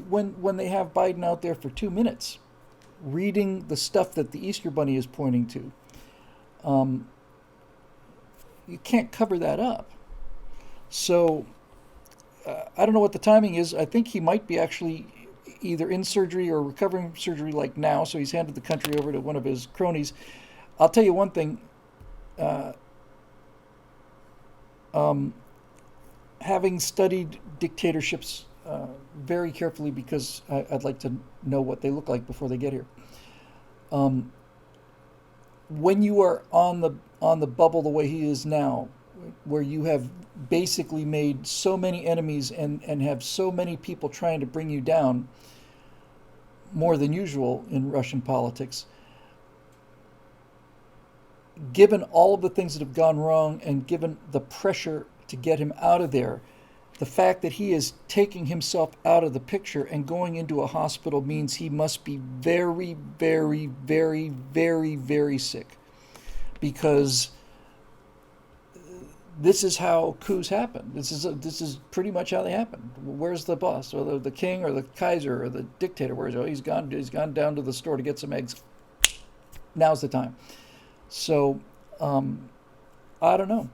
A: when they have Biden out there for 2 minutes, reading the stuff that the Easter Bunny is pointing to, you can't cover that up. So I don't know what the timing is. I think he might be actually either in surgery or recovering from surgery like now, so he's handed the country over to one of his cronies. I'll tell you one thing. Having studied dictatorships very carefully because I'd like to know what they look like before they get here. When you are on the bubble the way he is now, where you have basically made so many enemies and have so many people trying to bring you down, more than usual in Russian politics, given all of the things that have gone wrong and given the pressure to get him out of there, the fact that he is taking himself out of the picture and going into a hospital means he must be very, very, very, very, very sick. Because this is how coups happen. This is pretty much how they happen. Where's the boss, or the king, or the Kaiser, or the dictator? Where's he? Oh, he's gone. He's gone down to the store to get some eggs. Now's the time. So, I don't know.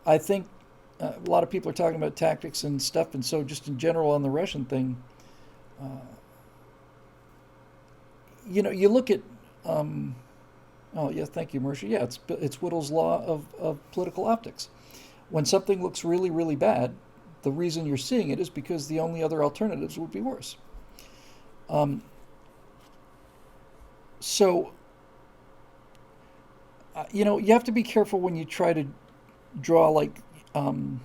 A: I think a lot of people are talking about tactics and stuff, and so just in general on the Russian thing, you look at. Oh, yeah, thank you, Mercia. Yeah, it's Whittle's law of political optics. When something looks really, really bad, the reason you're seeing it is because the only other alternatives would be worse. So, you have to be careful when you try to draw, like, I'm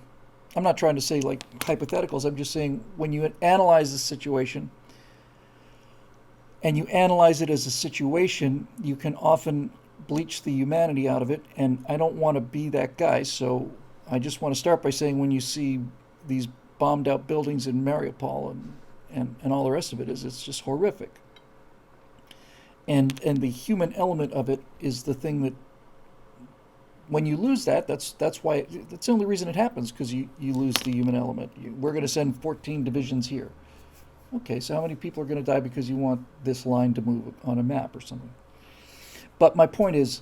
A: not trying to say like hypotheticals. I'm just saying when you analyze the situation and you analyze it as a situation, you can often bleach the humanity out of it. And I don't want to be that guy. So I just want to start by saying when you see these bombed out buildings in Mariupol and all the rest of it, it's just horrific. And the human element of it is the thing that, when you lose that, that's the only reason it happens, because you lose the human element. We're going to send 14 divisions here. Okay, so how many people are going to die because you want this line to move on a map or something? But my point is,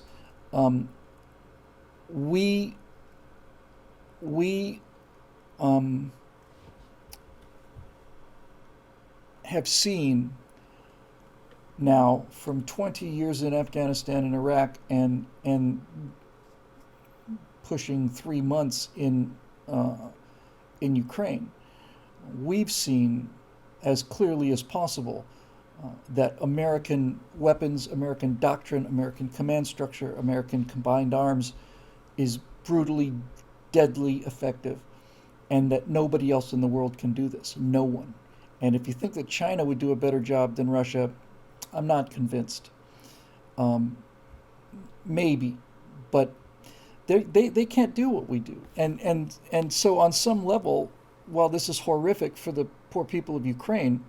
A: we have seen now from 20 years in Afghanistan and Iraq and pushing 3 months in Ukraine, we've seen as clearly as possible that American weapons, American doctrine, American command structure, American combined arms is brutally, deadly effective, and that nobody else in the world can do this. No one. And if you think that China would do a better job than Russia, I'm not convinced. Maybe, but they can't do what we do. And so on some level, while this is horrific for the poor people of Ukraine,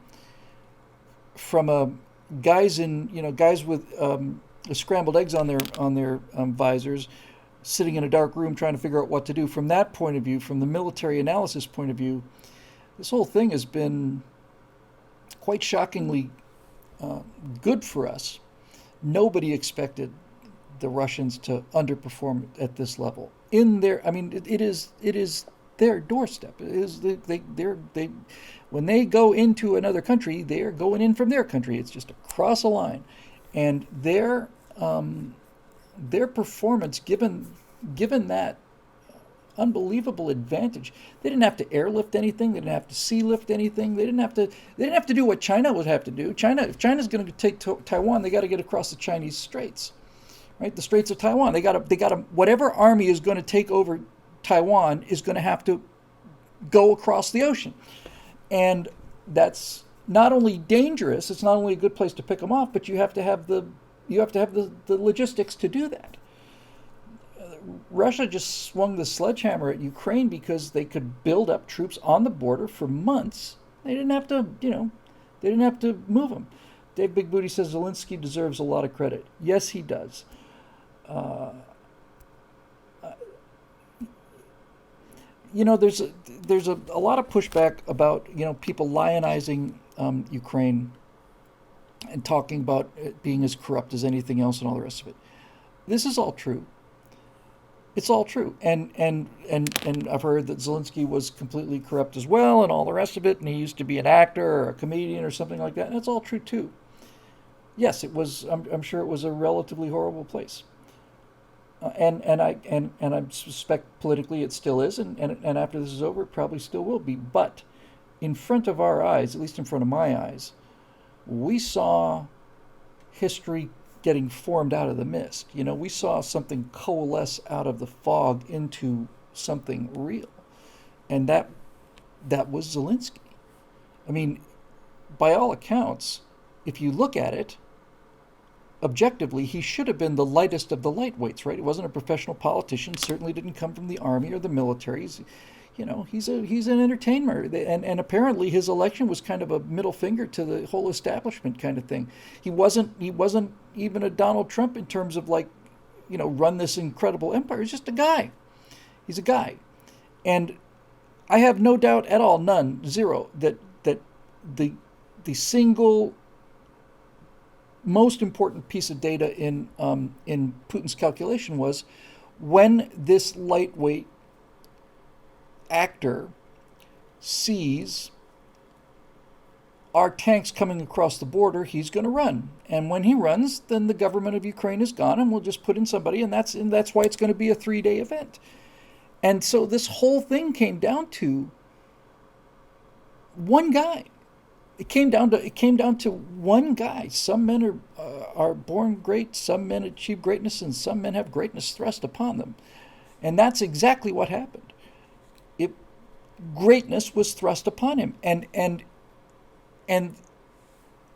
A: from guys with scrambled eggs on their visors, sitting in a dark room trying to figure out what to do. From that point of view, from the military analysis point of view, this whole thing has been quite shockingly good for us. Nobody expected the Russians to underperform at this level. It is their doorstep. It is they when they go into another country, they are going in from their country. It's just across a line, and their performance, given that unbelievable advantage, they didn't have to airlift anything. They didn't have to sea lift anything. They didn't have to do what China would have to do. If China's going to take Taiwan, they got to get across the Chinese Straits, right? The Straits of Taiwan. They got to whatever army is going to take over Taiwan is going to have to go across the ocean, and that's not only dangerous. It's not only a good place to pick them off, but you have to have the logistics to do that. Russia just swung the sledgehammer at Ukraine because they could build up troops on the border for months. They didn't have to move them. Dave Big Booty says Zelensky deserves a lot of credit. Yes, he does. There's a lot of pushback about people lionizing Ukraine and talking about it being as corrupt as anything else and all the rest of it. This is all true. It's all true, and I've heard that Zelensky was completely corrupt as well, and all the rest of it. And he used to be an actor or a comedian or something like that, and it's all true too. Yes, it was. I'm sure it was a relatively horrible place, and I suspect politically it still is, and after this is over, it probably still will be. But in front of our eyes, at least in front of my eyes, we saw history getting formed out of the mist. You know, we saw something coalesce out of the fog into something real, and that was Zelensky. I mean, by all accounts, if you look at it objectively, he should have been the lightest of the lightweights, right? He wasn't a professional politician, certainly didn't come from the army or the military. He's an entertainer, and apparently his election was kind of a middle finger to the whole establishment kind of thing. He wasn't even a Donald Trump in terms of like, run this incredible empire. He's just a guy. He's a guy, and I have no doubt at all, none, zero, that the single most important piece of data in Putin's calculation was when this lightweight actor sees our tanks coming across the border, he's going to run. And when he runs, then the government of Ukraine is gone, and we'll just put in somebody, and that's why it's going to be a 3-day event. And so this whole thing came down to one guy. It came down to one guy. Some men are born great, some men achieve greatness, and some men have greatness thrust upon them. And that's exactly what happened. Greatness was thrust upon him, and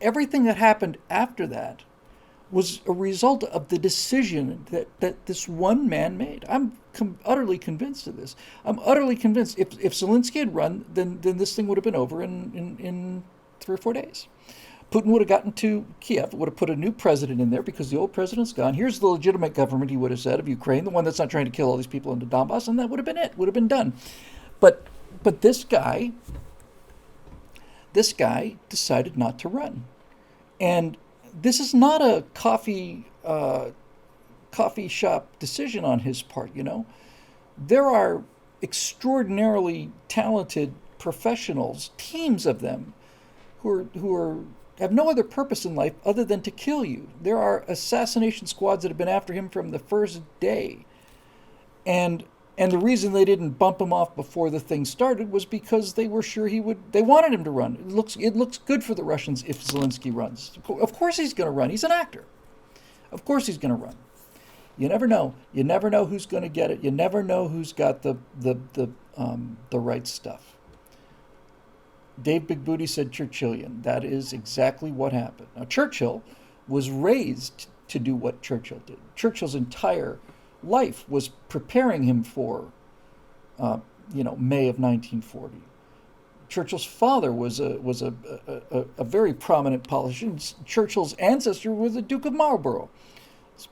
A: everything that happened after that was a result of the decision that this one man made. I'm utterly convinced of this. I'm utterly convinced if Zelensky had run, then this thing would have been over in 3 or 4 days. Putin would have gotten to Kiev, would have put a new president in there because the old president's gone. Here's the legitimate government, he would have said, of Ukraine, the one that's not trying to kill all these people into Donbass, and that would have been it. Would have been done. But this guy decided not to run. And this is not a coffee shop decision on his part, There are extraordinarily talented professionals, teams of them, who have no other purpose in life other than to kill you. There are assassination squads that have been after him from the first day. And the reason they didn't bump him off before the thing started was because they were sure they wanted him to run. It looks good for the Russians if Zelensky runs. Of course he's going to run. He's an actor. Of course he's going to run. You never know. You never know who's going to get it. You never know who's got the right stuff. Dave Big Booty said Churchillian. That is exactly what happened. Now, Churchill was raised to do what Churchill did. Churchill's entire life was preparing him for, May of 1940. Churchill's father was a very prominent politician. Churchill's ancestor was the Duke of Marlborough. It's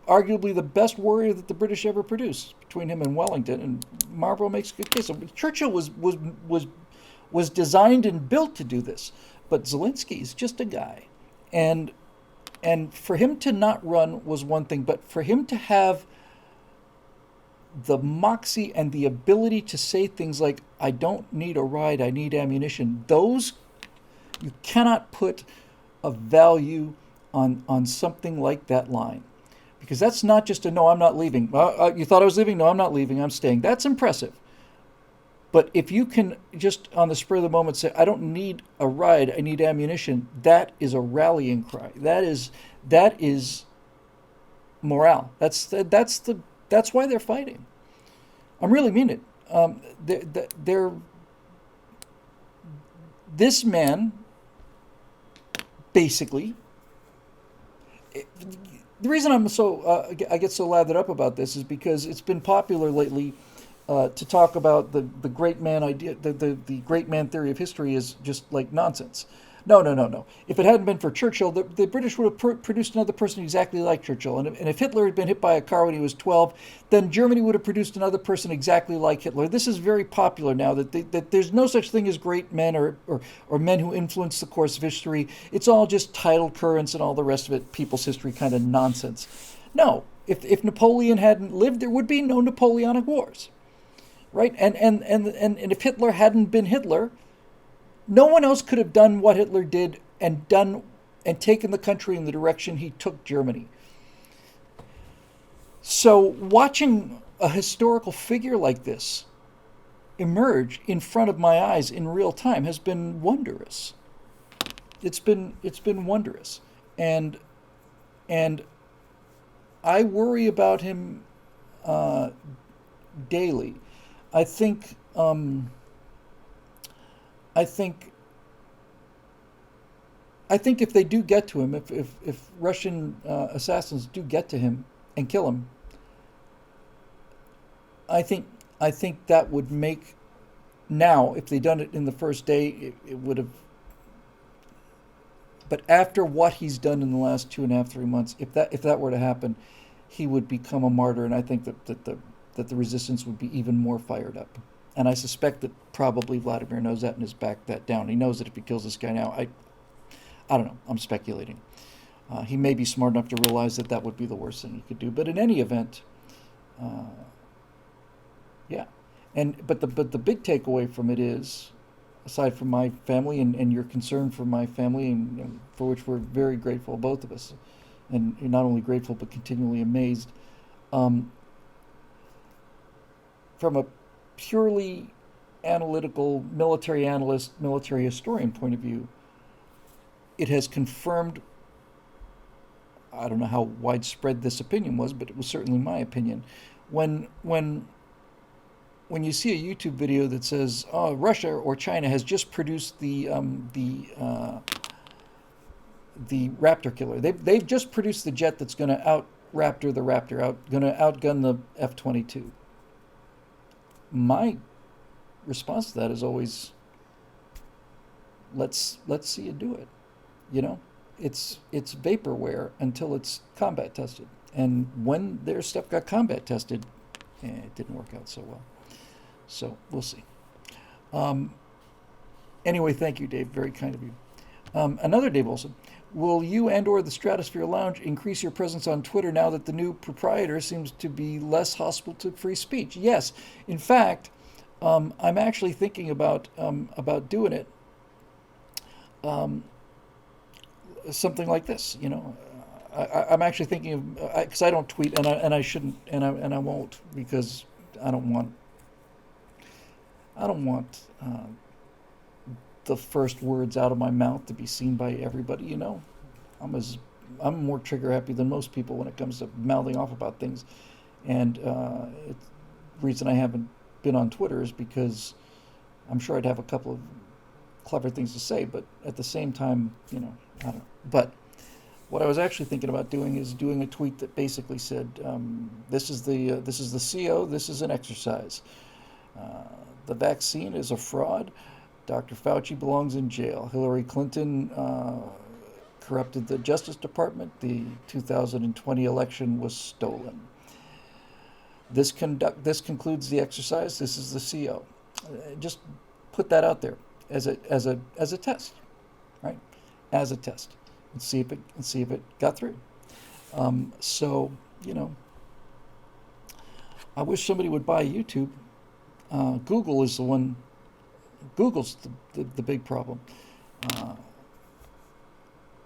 A: arguably the best warrior that the British ever produced, between him and Wellington. And Marlborough makes a good case. So Churchill was designed and built to do this, but Zelensky is just a guy, and for him to not run was one thing, but for him to have the moxie and the ability to say things like, I don't need a ride, I need ammunition, those, you cannot put a value on something like that line. Because that's not just a, no, I'm not leaving. You thought I was leaving? No, I'm not leaving, I'm staying. That's impressive. But if you can just on the spur of the moment say, I don't need a ride, I need ammunition, that is a rallying cry. That is morale. That's why they're fighting. I really mean it. This man, basically, the reason I get so lathered up about this is because it's been popular lately to talk about the great man idea, the great man theory of history is just like nonsense. No. If it hadn't been for Churchill, the British would have produced another person exactly like Churchill. And if Hitler had been hit by a car when he was 12, then Germany would have produced another person exactly like Hitler. This is very popular now, that there's no such thing as great men or men who influence the course of history. It's all just tidal currents and all the rest of it, people's history kind of nonsense. No, if Napoleon hadn't lived, there would be no Napoleonic Wars. Right? And if Hitler hadn't been Hitler, no one else could have done what Hitler did and taken the country in the direction he took Germany. So watching a historical figure like this emerge in front of my eyes in real time has been wondrous. It's been wondrous. And And I worry about him uh, daily. I think I think I think if they do get to him, if Russian assassins do get to him and kill him, I think I think that would make now if they'd done it in the first day, it would have. But after what he's done in the last 2.5, 3 months, if that were to happen, he would become a martyr, and I think that the resistance would be even more fired up. And I suspect that probably Vladimir knows that and has backed that down. He knows that if he kills this guy now, I don't know. I'm speculating. He may be smart enough to realize that that would be the worst thing he could do. But in any event, uh, yeah. But the big takeaway from it is, aside from my family and your concern for my family, and for which we're very grateful, both of us, and not only grateful but continually amazed, um, from a purely analytical military analyst, military historian point of view, it has confirmed. I don't know how widespread this opinion was, but it was certainly my opinion. When when when you see a YouTube video that says, "Oh, Russia or China has just produced the Raptor killer," they've just produced the jet that's going to out Raptor the Raptor, going to outgun the F-22. My response to that is always, let's see you do it. You know, it's vaporware until it's combat tested, and when their stuff got combat tested, it didn't work out so well. So we'll see. Um, anyway, thank you, Dave. Very kind of you. Another Dave Olson. Will you and/or the Stratosphere Lounge increase your presence on Twitter now that the new proprietor seems to be less hostile to free speech? Yes. In fact, I'm actually thinking about doing it. Um, Something like this. I'm actually thinking of, because I don't tweet, and I shouldn't, and I won't, because I don't want I don't want the first words out of my mouth to be seen by everybody. I'm as I'm more trigger happy than most people when it comes to mouthing off about things, and the reason I haven't been on Twitter is because I'm sure I'd have a couple of clever things to say, but at the same time, I don't know. But what I was actually thinking about doing is doing a tweet that basically said, "This is the CO. This is an exercise. Uh, the vaccine is a fraud. Dr. Fauci belongs in jail. Hillary Clinton corrupted the Justice Department. The 2020 election was stolen. This concludes the exercise. This is the CO." Just put that out there as a test, right? As a test, and see if it got through. So I wish somebody would buy YouTube. Google is the one. Google's the big problem. Uh,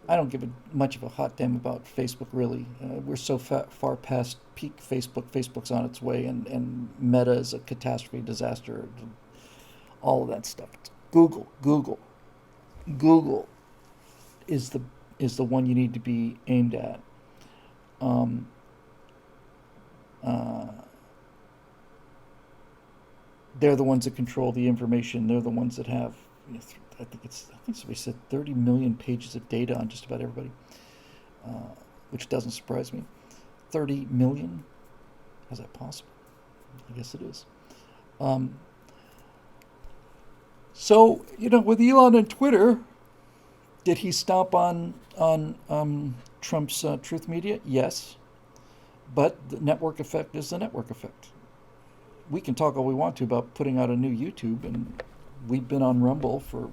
A: I don't give much of a hot damn about Facebook, really. We're so far past peak Facebook. Facebook's on its way, and Meta is a catastrophe, disaster, all of that stuff. It's Google is the one you need to be aimed at. Um, uh, they're the ones that control the information. They're the ones that have, I think somebody said 30 million pages of data on just about everybody, which doesn't surprise me. 30 million? How's that possible? I guess it is. Um, so with Elon and Twitter, did he stomp on Trump's Truth Media? Yes, but the network effect is the network effect. We can talk all we want to about putting out a new YouTube, and we've been on Rumble for,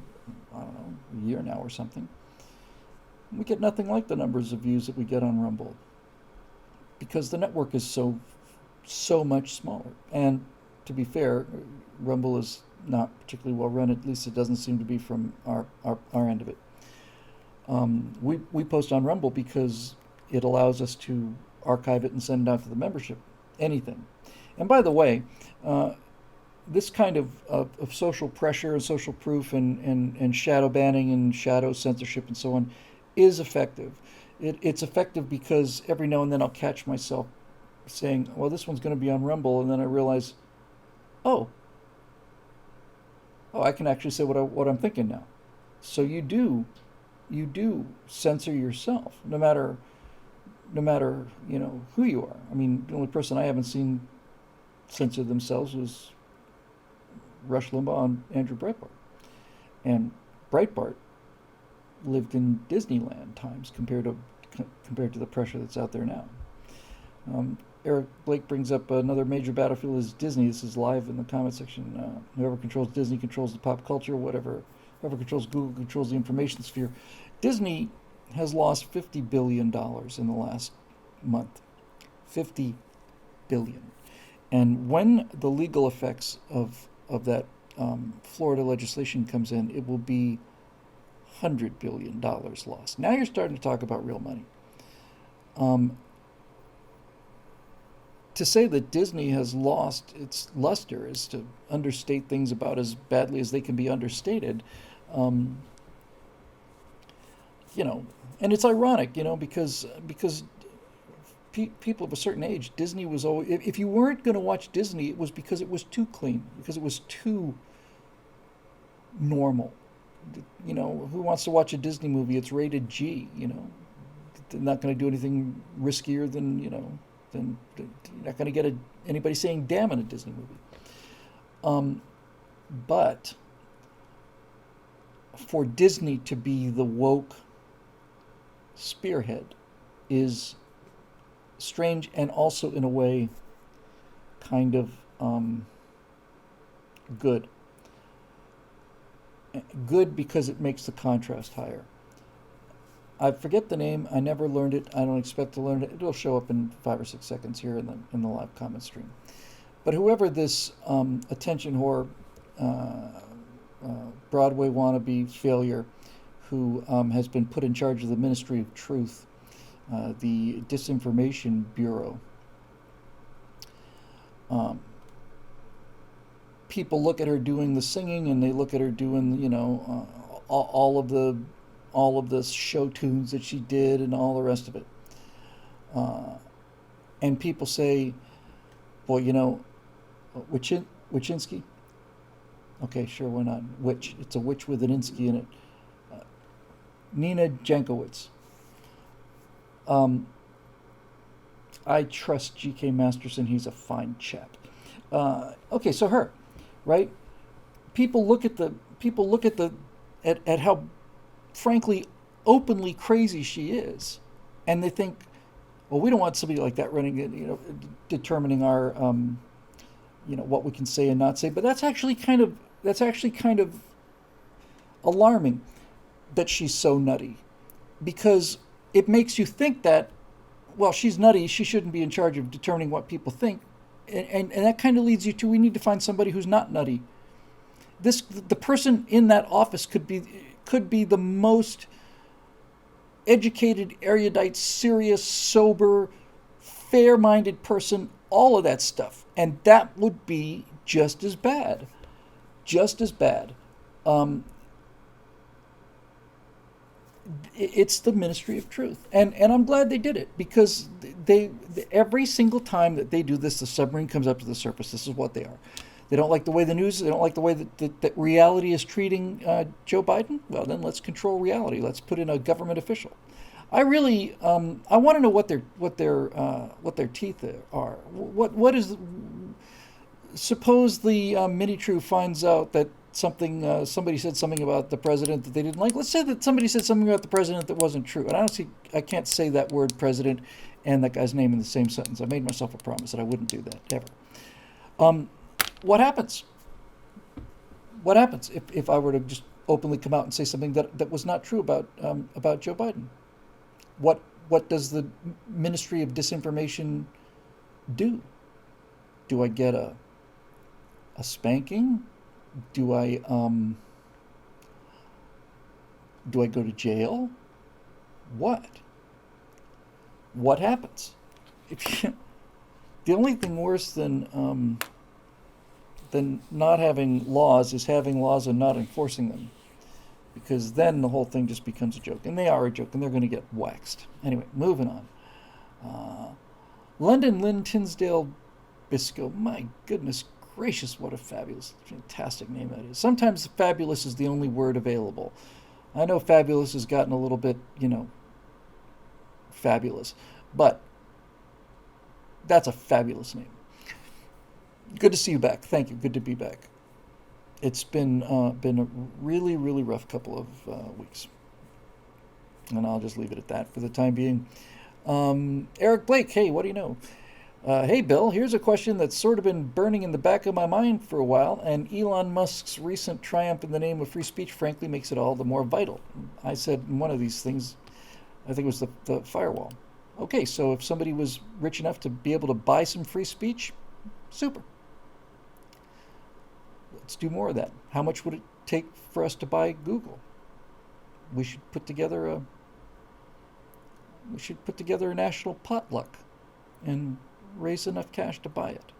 A: I don't know, a year now or something. We get nothing like the numbers of views that we get on Rumble, because the network is so much smaller. And to be fair, Rumble is not particularly well run. At least it doesn't seem to be from our end of it. We post on Rumble because it allows us to archive it and send it out to the membership. Anything. And by the way, this kind of social pressure and social proof and shadow banning and shadow censorship and so on is effective. It's effective because every now and then I'll catch myself saying, well, this one's going to be on Rumble, and then I realize, oh, I can actually say what I'm thinking now. So you do censor yourself, no matter who you are. I mean, the only person I haven't seen censor themselves was Rush Limbaugh and Andrew Breitbart. And Breitbart lived in Disneyland times compared to the pressure that's out there now. Eric Blake brings up another major battlefield is Disney. This is live in the comment section. Whoever controls Disney controls the pop culture. Whoever controls Google controls the information sphere. Disney has lost $50 billion in the last month. $50 billion. And when the legal effects of that Florida legislation comes in, it will be $100 billion lost. Now you're starting to talk about real money. To say that Disney has lost its luster is to understate things about as badly as they can be understated. And it's ironic, because people of a certain age, Disney was always, if you weren't going to watch Disney, it was because it was too clean, because it was too normal. Who wants to watch a Disney movie? It's rated G, They're not going to do anything riskier than, then you're not going to get anybody saying damn in a Disney movie. But for Disney to be the woke spearhead is strange, and also in a way kind of good. Good because it makes the contrast higher. I forget the name. I never learned it. I don't expect to learn it. It'll show up in 5 or 6 seconds here in the live comment stream. But whoever this attention whore, Broadway wannabe failure, who has been put in charge of the Ministry of Truth, the Disinformation Bureau, people look at her doing the singing, and they look at her doing, all of the show tunes that she did and all the rest of it. And people say, well, Witchinsky? Okay, sure, why not? Witch. It's a witch with an insky in it. Nina Jankowicz. I trust G.K. Masterson. He's a fine chap. Okay, so her, right? People look at how frankly openly crazy she is, and they think, well, we don't want somebody like that running, determining our, what we can say and not say. But that's actually kind of alarming that she's so nutty, because it makes you think that, well, she's nutty, she shouldn't be in charge of determining what people think, and that kind of leads you to, we need to find somebody who's not nutty. The person in that office could be the most educated, erudite, serious, sober, fair-minded person, all of that stuff. And that would be just as bad. Just as bad. It's the Ministry of Truth. And I'm glad they did it, because they every single time that they do this, the submarine comes up to the surface. This is what they are. They don't like the way the news, they don't like the way that reality is treating Joe Biden. Well, then let's control reality. Let's put in a government official. I really, I want to know what their teeth are. What is? Suppose the Mini True finds out that somebody said something about the president that they didn't like. Let's say that somebody said something about the president that wasn't true, and I can't say that word president and that guy's name in the same sentence. I made myself a promise that I wouldn't do that ever. What happens? What happens if I were to just openly come out and say something that was not true about Joe Biden? What does the Ministry of Disinformation do? Do I get a spanking? Do I go to jail? What happens? The only thing worse than not having laws is having laws and not enforcing them. because then the whole thing just becomes a joke. And they are a joke, and they're going to get waxed. Anyway, moving on. London Lynn Tinsdale Bisco. My goodness gracious, what a fabulous, fantastic name that is. Sometimes fabulous is the only word available. I know fabulous has gotten a little bit, fabulous, but that's a fabulous name. Good to see you back. Thank you. Good to be back. It's been a really, really rough couple of weeks. And I'll just leave it at that for the time being. Eric Blake, hey, what do you know? Hey, Bill, here's a question that's sort of been burning in the back of my mind for a while, and Elon Musk's recent triumph in the name of free speech, frankly, makes it all the more vital. I said in one of these things, I think it was the firewall. Okay, so if somebody was rich enough to be able to buy some free speech, super. Let's do more of that. How much would it take for us to buy Google? We should put together a national potluck and raise enough cash to buy it.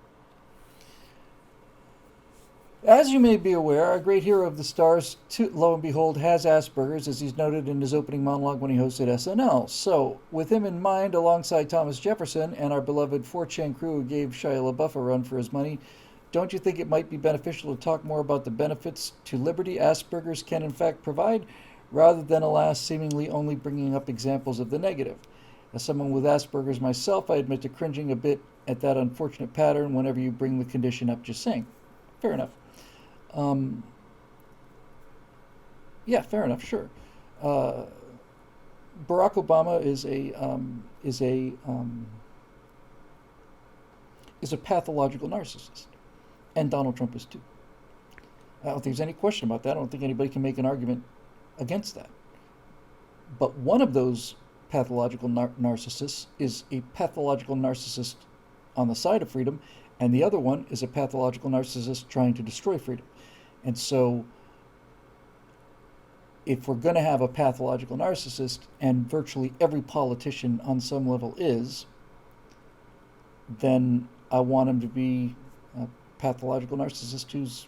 A: As you may be aware, our great hero of the stars, lo and behold, has Asperger's, as he's noted in his opening monologue when he hosted SNL. So, with him in mind, alongside Thomas Jefferson and our beloved 4chan crew who gave Shia LaBeouf a run for his money, don't you think it might be beneficial to talk more about the benefits to liberty Asperger's can in fact provide, rather than, alas, seemingly only bringing up examples of the negative? As someone with Asperger's myself, I admit to cringing a bit at that unfortunate pattern whenever you bring the condition up. Just saying. Fair enough. Yeah, fair enough. Sure. Barack Obama is a pathological narcissist, and Donald Trump is too. I don't think there's any question about that. I don't think anybody can make an argument against that. But one of those pathological narcissists is a pathological narcissist on the side of freedom, and the other one is a pathological narcissist trying to destroy freedom. And so if we're going to have a pathological narcissist, and virtually every politician on some level is, then I want him to be a pathological narcissist who's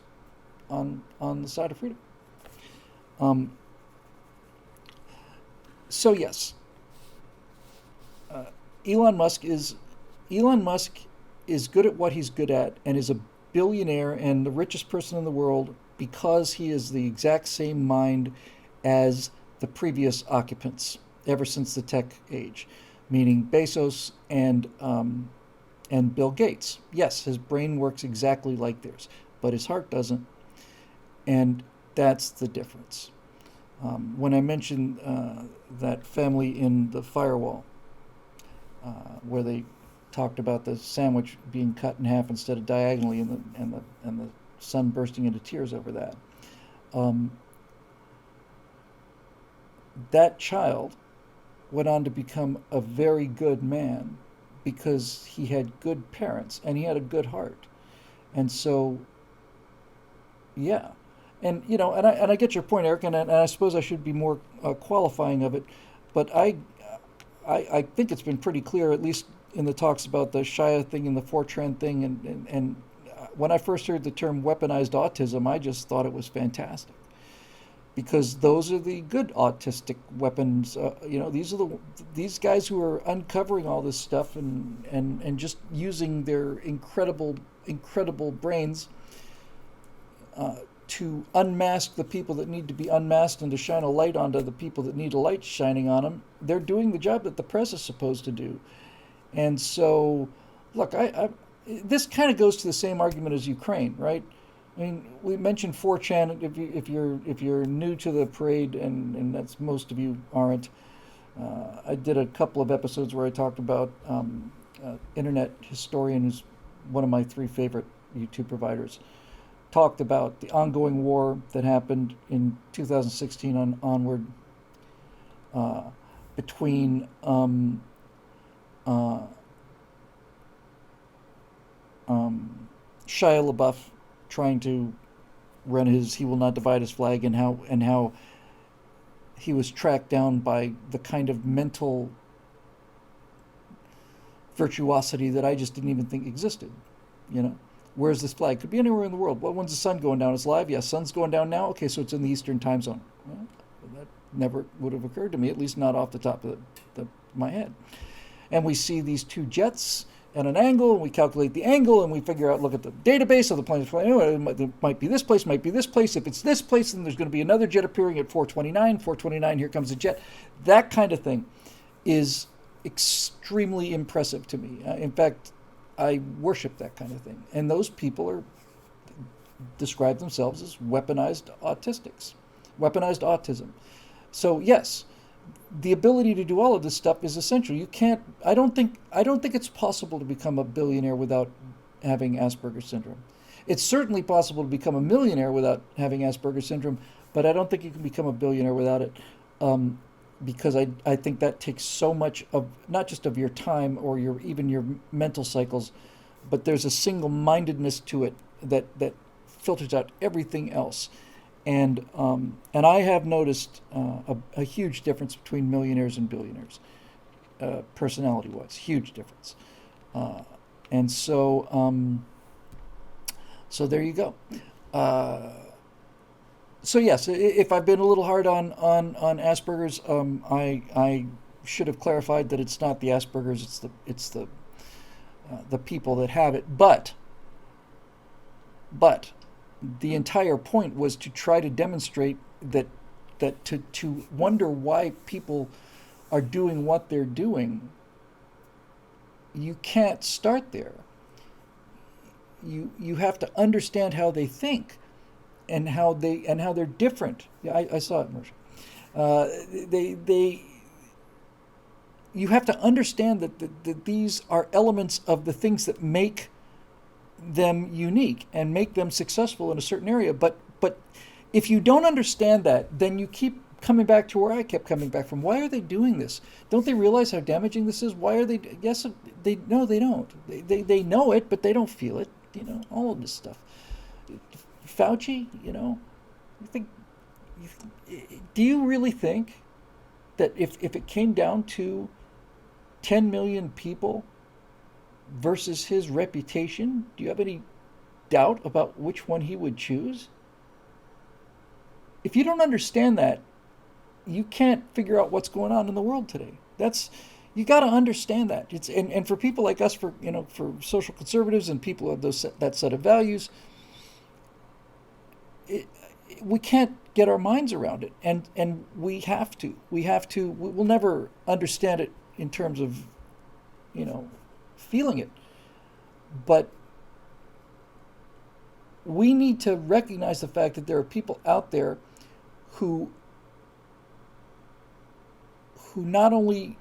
A: on the side of freedom. So yes, Elon Musk is good at what he's good at, and is a billionaire and the richest person in the world because he is the exact same mind as the previous occupants ever since the tech age, meaning Bezos and Bill Gates. Yes, his brain works exactly like theirs, but his heart doesn't, and that's the difference. When I mentioned that family in the firewall, where they talked about the sandwich being cut in half instead of diagonally, and the son bursting into tears over that. That child went on to become a very good man because he had good parents and he had a good heart. And so, yeah. And, and I get your point, Eric, and I suppose I should be more qualifying of it, but I think it's been pretty clear, at least in the talks about the Shia thing and the Fortran thing, and when I first heard the term weaponized autism, I just thought it was fantastic, because those are the good autistic weapons. These guys who are uncovering all this stuff and just using their incredible brains to unmask the people that need to be unmasked and to shine a light onto the people that need a light shining on them. They're doing the job that the press is supposed to do. And so, look, this kind of goes to the same argument as Ukraine, right? I mean, we mentioned 4chan. If you're new to the parade, and that's most of you aren't, I did a couple of episodes where I talked about internet historian, who's one of my 3 favorite YouTube providers, talked about the ongoing war that happened in 2016 onward between Shia LaBeouf trying to run his "He Will Not Divide His Flag," and how he was tracked down by the kind of mental virtuosity that I just didn't even think existed. Where's this flag? Could be anywhere in the world. Well, when's the sun going down? It's live? Yes, sun's going down now? Okay, so it's in the Eastern time zone. Well, That never would have occurred to me, at least not off the top of my head. And we see these two jets at an angle, and we calculate the angle, and we figure out, look at the database of the planet. It might be this place, might be this place. If it's this place, then there's going to be another jet appearing at 429. 429, here comes a jet. That kind of thing is extremely impressive to me. In fact, I worship that kind of thing. And those people describe themselves as weaponized autistics, weaponized autism. So yes, the ability to do all of this stuff is essential. You can't. I don't think it's possible to become a billionaire without having Asperger's syndrome. It's certainly possible to become a millionaire without having Asperger's syndrome, but I don't think you can become a billionaire without it, because I think that takes so much of, not just of your time or even your mental cycles, but there's a single-mindedness to it that filters out everything else. And I have noticed a huge difference between millionaires and billionaires, personality-wise, huge difference. And so there you go. So yes, if I've been a little hard on Asperger's, I should have clarified that it's not the Asperger's, it's the people that have it. But the entire point was to try to demonstrate that to wonder why people are doing what they're doing. You can't start there. You have to understand how they think, and how they're different. Yeah, I saw it, Marsha. You have to understand that these are elements of the things that make them unique and make them successful in a certain area. But if you don't understand that, then you keep coming back to where I kept coming back from. Why are they doing this? Don't they realize how damaging this is? Why are they? Yes, they don't. They know it, but they don't feel it. All of this stuff. Fauci, do you really think that if it came down to 10 million people versus his reputation, do you have any doubt about which one he would choose? If you don't understand that, you can't figure out what's going on in the world today. You got to understand that. And for people like us, for social conservatives and people who have that set of values, we can't get our minds around it, and we have to. We'll never understand it in terms of feeling it, but we need to recognize the fact that there are people out there who not only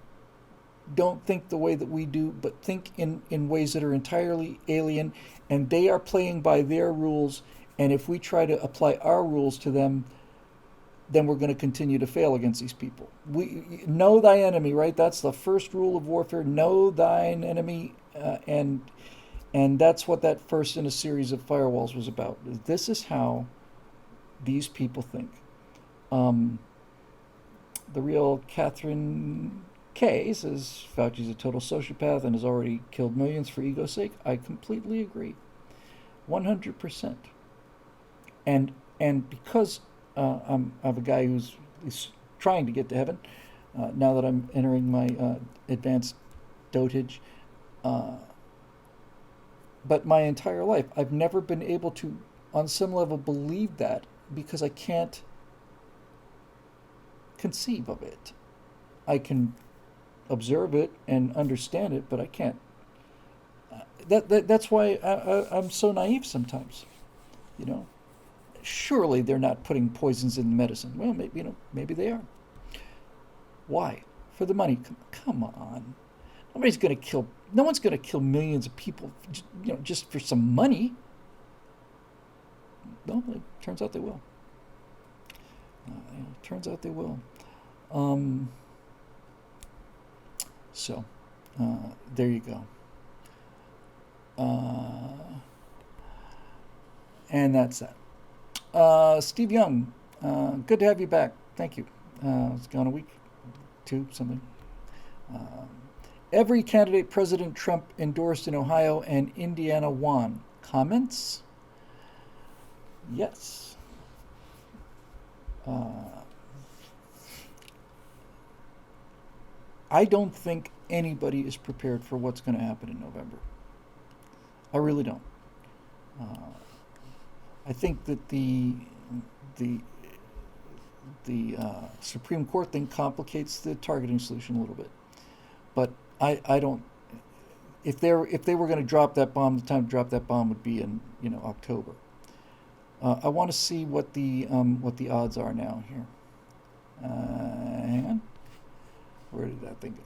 A: don't think the way that we do, but think in ways that are entirely alien, and they are playing by their rules. And if we try to apply our rules to them, then we're going to continue to fail against these people. We know thy enemy, right? That's the first rule of warfare. Know thine enemy, and that's what that first in a series of firewalls was about. This is how these people think. The real Catherine K says Fauci's a total sociopath and has already killed millions for ego's sake. I completely agree, 100%. And because I'm a guy who's trying to get to heaven, now that I'm entering my advanced dotage, but my entire life I've never been able to, on some level, believe that, because I can't conceive of it. I can observe it and understand it, but I can't. That's why I'm so naive sometimes. Surely they're not putting poisons in medicine. Well, maybe they are. Why? For the money. Come on. No one's going to kill millions of people, just for some money. No, it turns out they will. So, there you go. And that's that. Steve Young, good to have you back. Thank you. It's gone a week, two, something. Every candidate President Trump endorsed in Ohio and Indiana won. Comments? Yes. I don't think anybody is prepared for what's going to happen in November. I really don't. I think that the Supreme Court thing complicates the targeting solution a little bit, but I don't. If they were going to drop that bomb, the time to drop that bomb would be in October. I want to see what the odds are now here. Hang on, where did that thing go?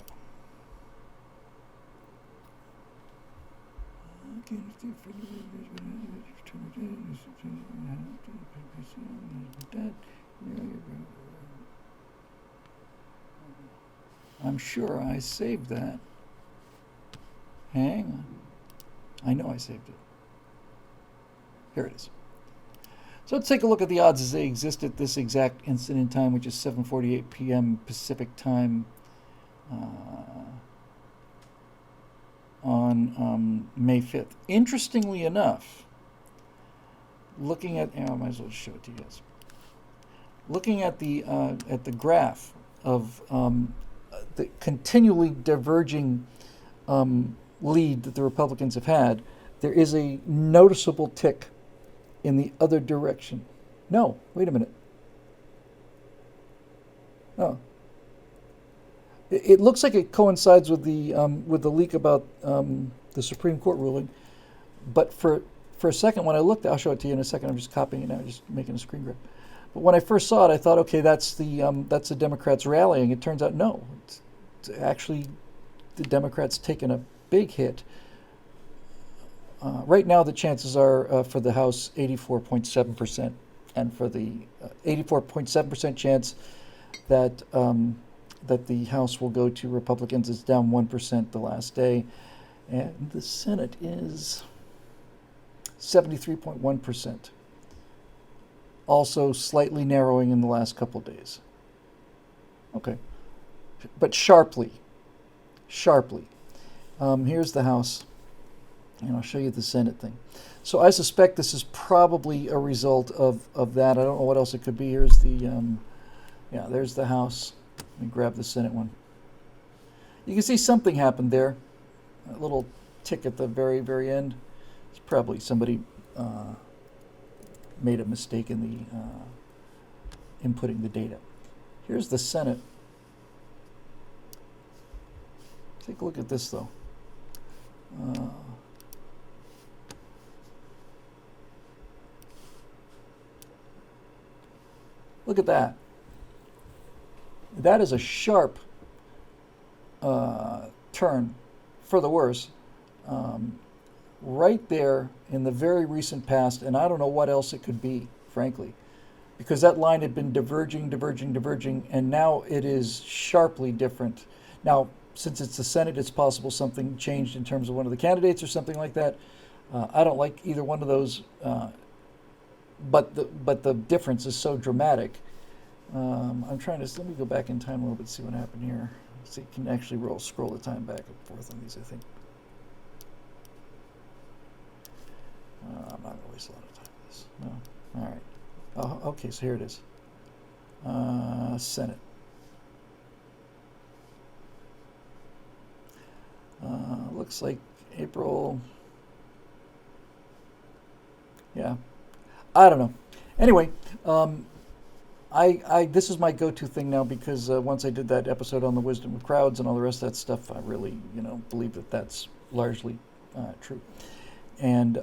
A: I'm sure I saved that. Hang on. I know I saved it. Here it is. So let's take a look at the odds as they exist at this exact instant in time, which is 7:48 p.m. Pacific time on May 5th. Interestingly enough, looking at, I might as well show it to you guys. Looking at the graph of the continually diverging lead that the Republicans have had, there is a noticeable tick in the other direction. No, wait a minute. Oh, it looks like it coincides with the leak about the Supreme Court ruling, but for a second when I looked, I'll show it to you in a second. I'm just copying it now, just making a screen grab. But when I first saw it, I thought, okay, that's the Democrats rallying. It turns out no, it's actually the Democrats taking a big hit. Right now, the chances are for the House 84.7%, and for the 84.7% chance that that the House will go to Republicans is down 1% the last day, and the Senate is 73.1%. Also slightly narrowing in the last couple of days. Okay, but sharply. Here's the House. And I'll show you the Senate thing. So I suspect this is probably a result of that. I don't know what else it could be. Here's there's the House. Let me grab the Senate one. You can see something happened there. A little tick at the very, very end. It's probably somebody made a mistake in the inputting the data. Here's the Senate. Take a look at this, though. Look at that. That is a sharp turn for the worse. Right there in the very recent past, and I don't know what else it could be, frankly, because that line had been diverging, and now it is sharply different. Now, since it's the Senate, it's possible something changed in terms of one of the candidates or something like that. I don't like either one of those. But the difference is so dramatic. I'm trying to, let me go back in time a little bit, see what happened here. See, you can actually scroll the time back and forth on these, I think. I'm not going to waste a lot of time on this. No. All right. Oh, okay, so here it is. Senate. Looks like April. Yeah. I don't know. Anyway, I this is my go-to thing now because once I did that episode on the wisdom of crowds and all the rest of that stuff, I really believe that that's largely true, and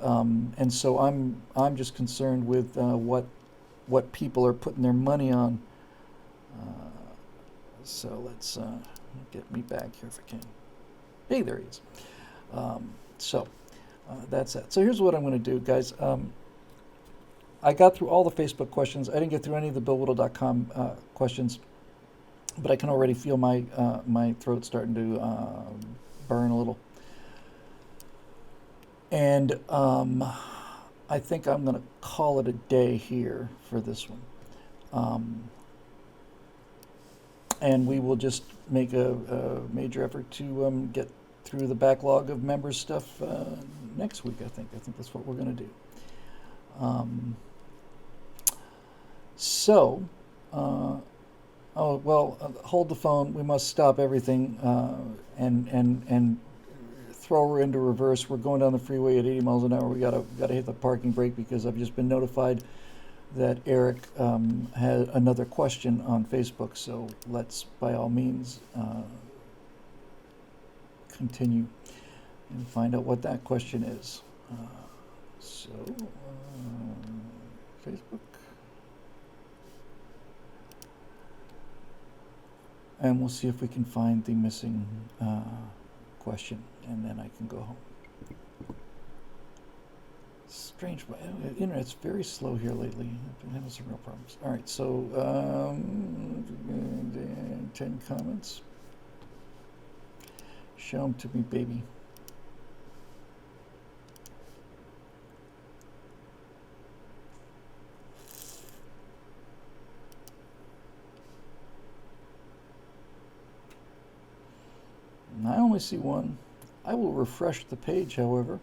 A: so I'm just concerned with what people are putting their money on. So let's get me back here if I can. Hey, there he is. That's that. So here's what I'm going to do, guys. I got through all the Facebook questions. I didn't get through any of the BillWhittle.com questions, but I can already feel my my throat starting to burn a little. And I think I'm going to call it a day here for this one. And we will just make a major effort to get through the backlog of members stuff next week, I think. I think that's what we're going to do. Oh, well, hold the phone. We must stop everything and throw her into reverse. We're going down the freeway at 80 miles an hour. We gotta hit the parking brake because I've just been notified that Eric had another question on Facebook. So let's, by all means, continue and find out what that question is. Facebook. And we'll see if we can find the missing question, and then I can go home. Strange, but internet's very slow here lately. I've been having some real problems. All right, so 10 comments. Show them to me, baby. I only see one. I will refresh the page, however.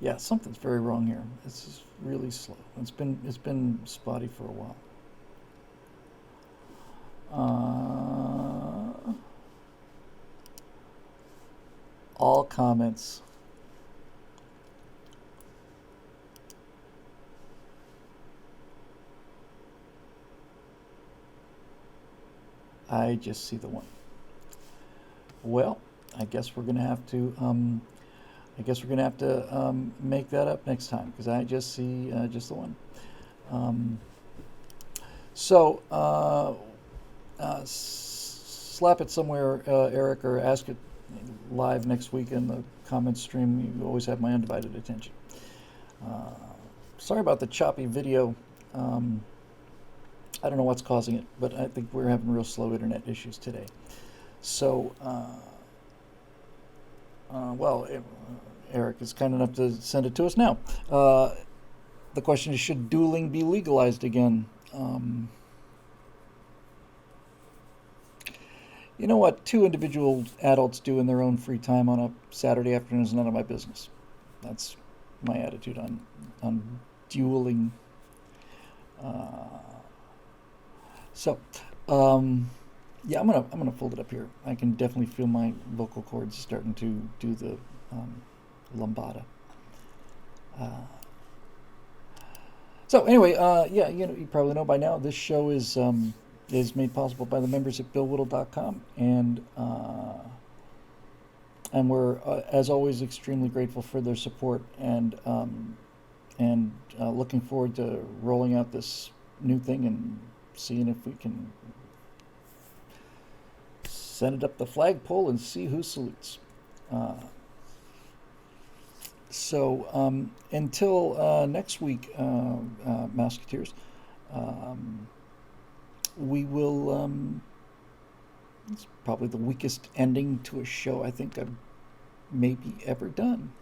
A: Yeah, something's very wrong here. This is really slow. It's been spotty for a while. All comments. I just see the one. Well, I guess we're gonna have to. Make that up next time because I just see just the one. Slap it somewhere, Eric, or ask it live next week in the comments stream. You always have my undivided attention. Sorry about the choppy video. I don't know what's causing it, but I think we're having real slow internet issues today. So, Eric is kind enough to send it to us now. The question is, should dueling be legalized again? You know what 2 individual adults do in their own free time on a Saturday afternoon is none of my business. That's my attitude on dueling. Yeah, I'm gonna fold it up here. I can definitely feel my vocal cords starting to do the lambada. So anyway, yeah, you probably know by now this show is made possible by the members at BillWhittle.com, and we're as always extremely grateful for their support and looking forward to rolling out this new thing and seeing if we can send it up the flagpole and see who salutes. Until next week, Mouseketeers, we will. It's probably the weakest ending to a show I think I've maybe ever done.